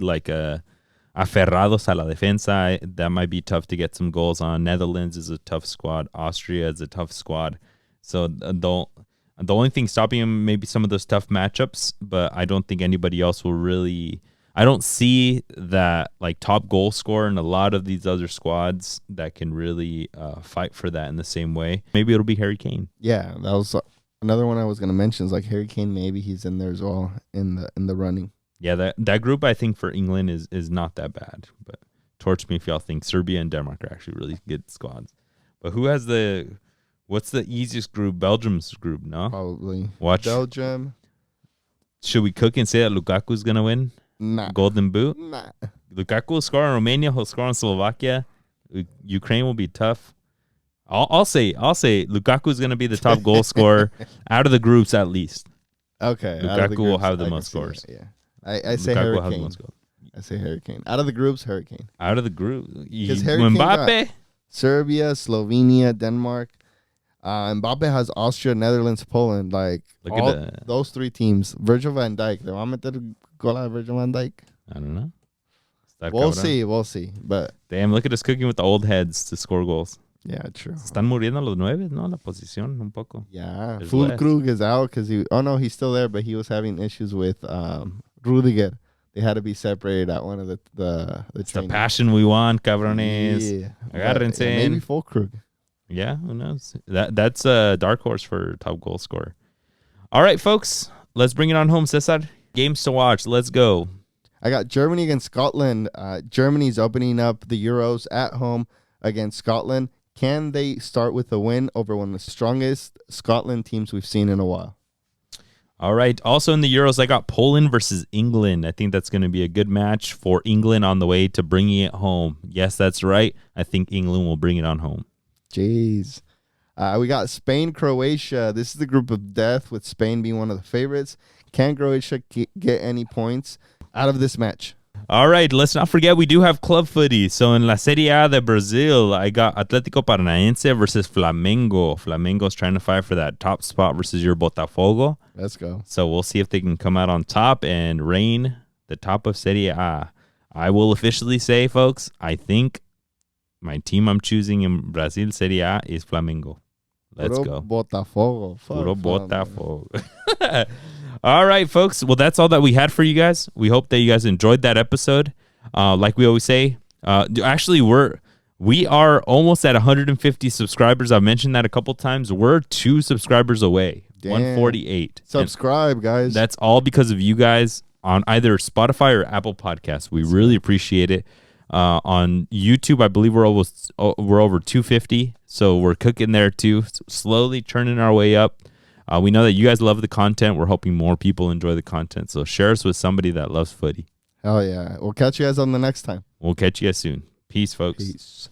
aferrados a la defensa. That might be tough to get some goals on. Netherlands is a tough squad. Austria is a tough squad. So the only thing stopping him maybe some of those tough matchups, but I don't think anybody else will really. I don't see that top goal scorer in a lot of these other squads that can really fight for that in the same way. Maybe it'll be Harry Kane. Yeah, that was another one I was going to mention. Is Harry Kane. Maybe he's in there as well in the running. Yeah, that group I think for England is not that bad, but torch me if y'all think Serbia and Denmark are actually really good squads. But what's the easiest group? Belgium's group, no? Probably. Watch. Belgium. Should we cook and say that Lukaku's going to win? Nah. Golden boot? Nah. Lukaku will score on Romania. He'll score on Slovakia. Ukraine will be tough. I'll say Lukaku's going to be the top goal scorer out of the groups at least. Okay. Lukaku will have the most scores. Yeah. I say Lukaku will Hurricane. have the most goals. I say Hurricane. Out of the groups, Hurricane. Out of the group. Because Hurricane Mbappe? Serbia, Slovenia, Denmark. Mbappe has Austria, Netherlands, Poland. Like, those three teams. Virgil van Dijk. ¿Le van a meter gol a Virgil van Dijk? I don't know. We'll see. But damn, look at us cooking with the old heads to score goals. Yeah, true. Están muriendo los 9, ¿no? La posición un poco. Yeah. Fulkrug is out because he's still there, but he was having issues with Rudiger. They had to be separated at one of the It's the passion we want, cabrones. Yeah. Agárrense. Maybe Fulkrug. Yeah, who knows? That's a dark horse for top goal scorer. All right, folks. Let's bring it on home, Cesar. Games to watch. Let's go. I got Germany against Scotland. Germany's opening up the Euros at home against Scotland. Can they start with a win over one of the strongest Scotland teams we've seen in a while? All right. Also in the Euros, I got Poland versus England. I think that's going to be a good match for England on the way to bringing it home. Yes, that's right. I think England will bring it on home. Jeez. We got Spain, Croatia. This is the group of death with Spain being one of the favorites. Can Croatia get any points out of this match? All right, let's not forget we do have club footy. So in La Serie A de Brazil, I got Atlético Paranaense versus Flamengo. Flamengo's trying to fight for that top spot versus your Botafogo. Let's go. So we'll see if they can come out on top and reign the top of Serie A. I will officially say, folks, I think my team I'm choosing in Brazil Serie A is Flamengo. Let's go. Botafogo. Puro Botafogo. All right, folks. Well, that's all that we had for you guys. We hope that you guys enjoyed that episode. Like we always say, actually, we are almost at 150 subscribers. I've mentioned that a couple times. We're 2 subscribers away. Damn. 148. Subscribe, guys. That's all because of you guys on either Spotify or Apple Podcasts. We really appreciate it. On YouTube, I believe we're over 250. So we're cooking there too. Slowly turning our way up. We know that you guys love the content. We're hoping more people enjoy the content. So share us with somebody that loves footy. Hell yeah. We'll catch you guys on the next time. We'll catch you guys soon. Peace, folks. Peace.